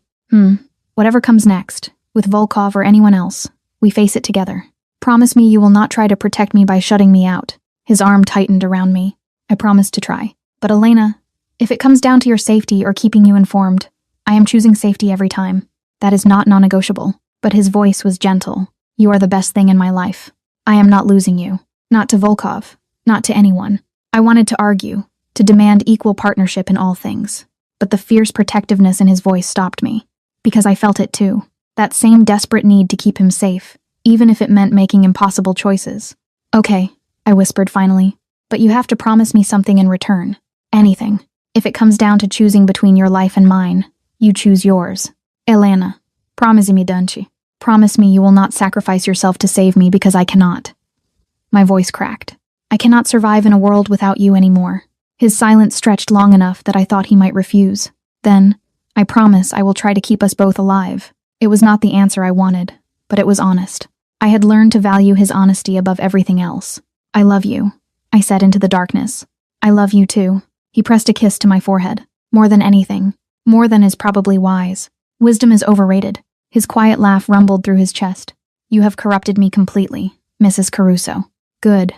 Whatever comes next, with Volkov or anyone else, we face it together. Promise me you will not try to protect me by shutting me out. His arm tightened around me. I promised to try. But Elena, if it comes down to your safety or keeping you informed, I am choosing safety every time. That is not non-negotiable. But his voice was gentle. You are the best thing in my life. I am not losing you. Not to Volkov. Not to anyone. I wanted to argue, to demand equal partnership in all things. But the fierce protectiveness in his voice stopped me. Because I felt it too. That same desperate need to keep him safe, even if it meant making impossible choices. Okay, I whispered finally. But you have to promise me something in return. Anything. If it comes down to choosing between your life and mine, you choose yours. Elena. Promise me, Dunci. Promise me you will not sacrifice yourself to save me because I cannot. My voice cracked. I cannot survive in a world without you anymore. His silence stretched long enough that I thought he might refuse. Then, I promise I will try to keep us both alive. It was not the answer I wanted, but it was honest. I had learned to value his honesty above everything else. I love you, I said into the darkness. I love you too. He pressed a kiss to my forehead. More than anything. More than is probably wise. Wisdom is overrated. His quiet laugh rumbled through his chest. You have corrupted me completely, Mrs. Caruso. Good.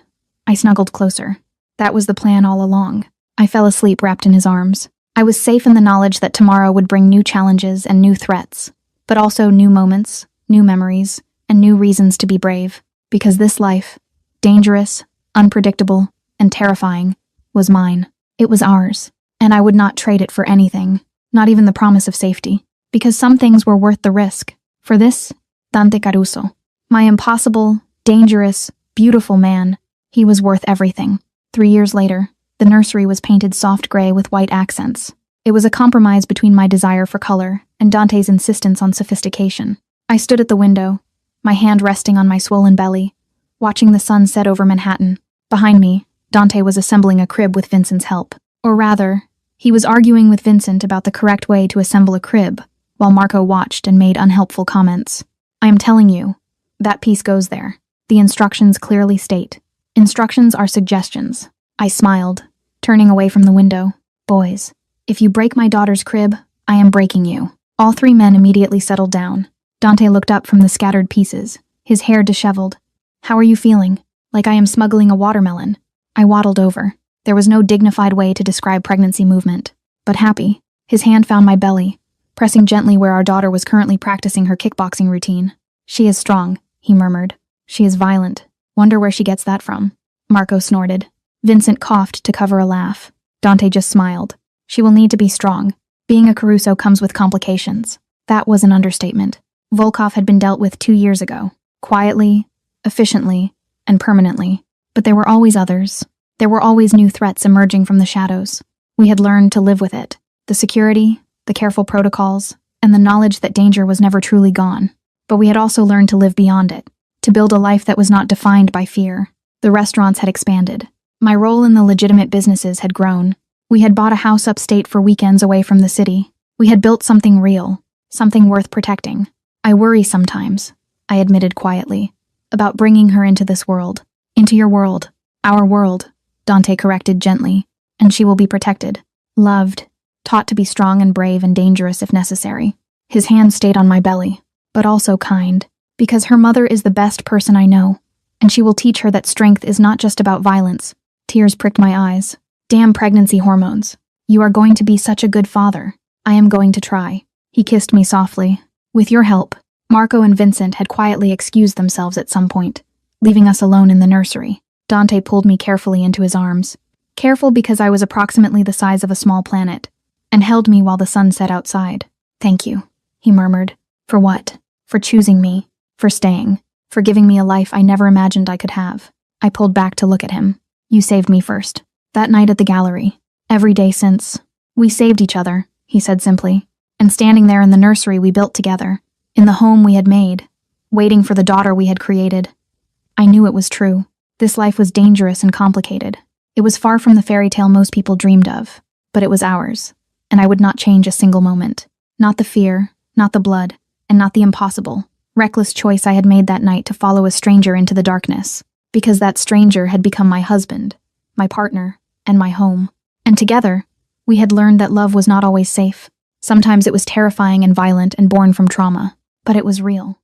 I snuggled closer. That was the plan all along. I fell asleep wrapped in his arms. I was safe in the knowledge that tomorrow would bring new challenges and new threats, but also new moments, new memories, and new reasons to be brave. Because this life, dangerous, unpredictable, and terrifying, was mine. It was ours, and I would not trade it for anything, not even the promise of safety. Because some things were worth the risk. For this, Dante Caruso, my impossible, dangerous, beautiful man, he was worth everything. 3 years later, the nursery was painted soft gray with white accents. It was a compromise between my desire for color and Dante's insistence on sophistication. I stood at the window, my hand resting on my swollen belly, watching the sun set over Manhattan. Behind me, Dante was assembling a crib with Vincent's help. Or rather, he was arguing with Vincent about the correct way to assemble a crib, while Marco watched and made unhelpful comments. I am telling you, that piece goes there. The instructions clearly state. Instructions are suggestions. I smiled, turning away from the window. Boys, if you break my daughter's crib, I am breaking you. All 3 men immediately settled down. Dante looked up from the scattered pieces, his hair disheveled. How are you feeling? Like I am smuggling a watermelon. I waddled over. There was no dignified way to describe pregnancy movement. But happy. His hand found my belly, pressing gently where our daughter was currently practicing her kickboxing routine. She is strong, he murmured. She is violent. Wonder where she gets that from. Marco snorted. Vincent coughed to cover a laugh. Dante just smiled. She will need to be strong. Being a Caruso comes with complications. That was an understatement. Volkov had been dealt with 2 years ago. Quietly, efficiently, and permanently. But there were always others. There were always new threats emerging from the shadows. We had learned to live with it. The security, the careful protocols, and the knowledge that danger was never truly gone. But we had also learned to live beyond it, to build a life that was not defined by fear. The restaurants had expanded. My role in the legitimate businesses had grown. We had bought a house upstate for weekends away from the city. We had built something real, something worth protecting. I worry sometimes, I admitted quietly, about bringing her into this world. Into your world. Our world, Dante corrected gently, and she will be protected, loved, taught to be strong and brave and dangerous if necessary. His hand stayed on my belly, but also kind, because her mother is the best person I know, and she will teach her that strength is not just about violence. Tears pricked my eyes. Damn pregnancy hormones. You are going to be such a good father. I am going to try. He kissed me softly. With your help. Marco and Vincent had quietly excused themselves at some point, leaving us alone in the nursery. Dante pulled me carefully into his arms. Careful because I was approximately the size of a small planet, and held me while the sun set outside. Thank you, he murmured. For what? For choosing me. for staying, for giving me a life I never imagined I could have. I pulled back to look at him. You saved me first. That night at the gallery. Every day since. We saved each other, he said simply. And standing there in the nursery we built together, in the home we had made, waiting for the daughter we had created. I knew it was true. This life was dangerous and complicated. It was far from the fairy tale most people dreamed of, but it was ours, and I would not change a single moment. Not the fear, not the blood, and not the impossible, reckless choice I had made that night to follow a stranger into the darkness, because that stranger had become my husband, my partner, and my home. And together, we had learned that love was not always safe. Sometimes it was terrifying and violent and born from trauma, but it was real.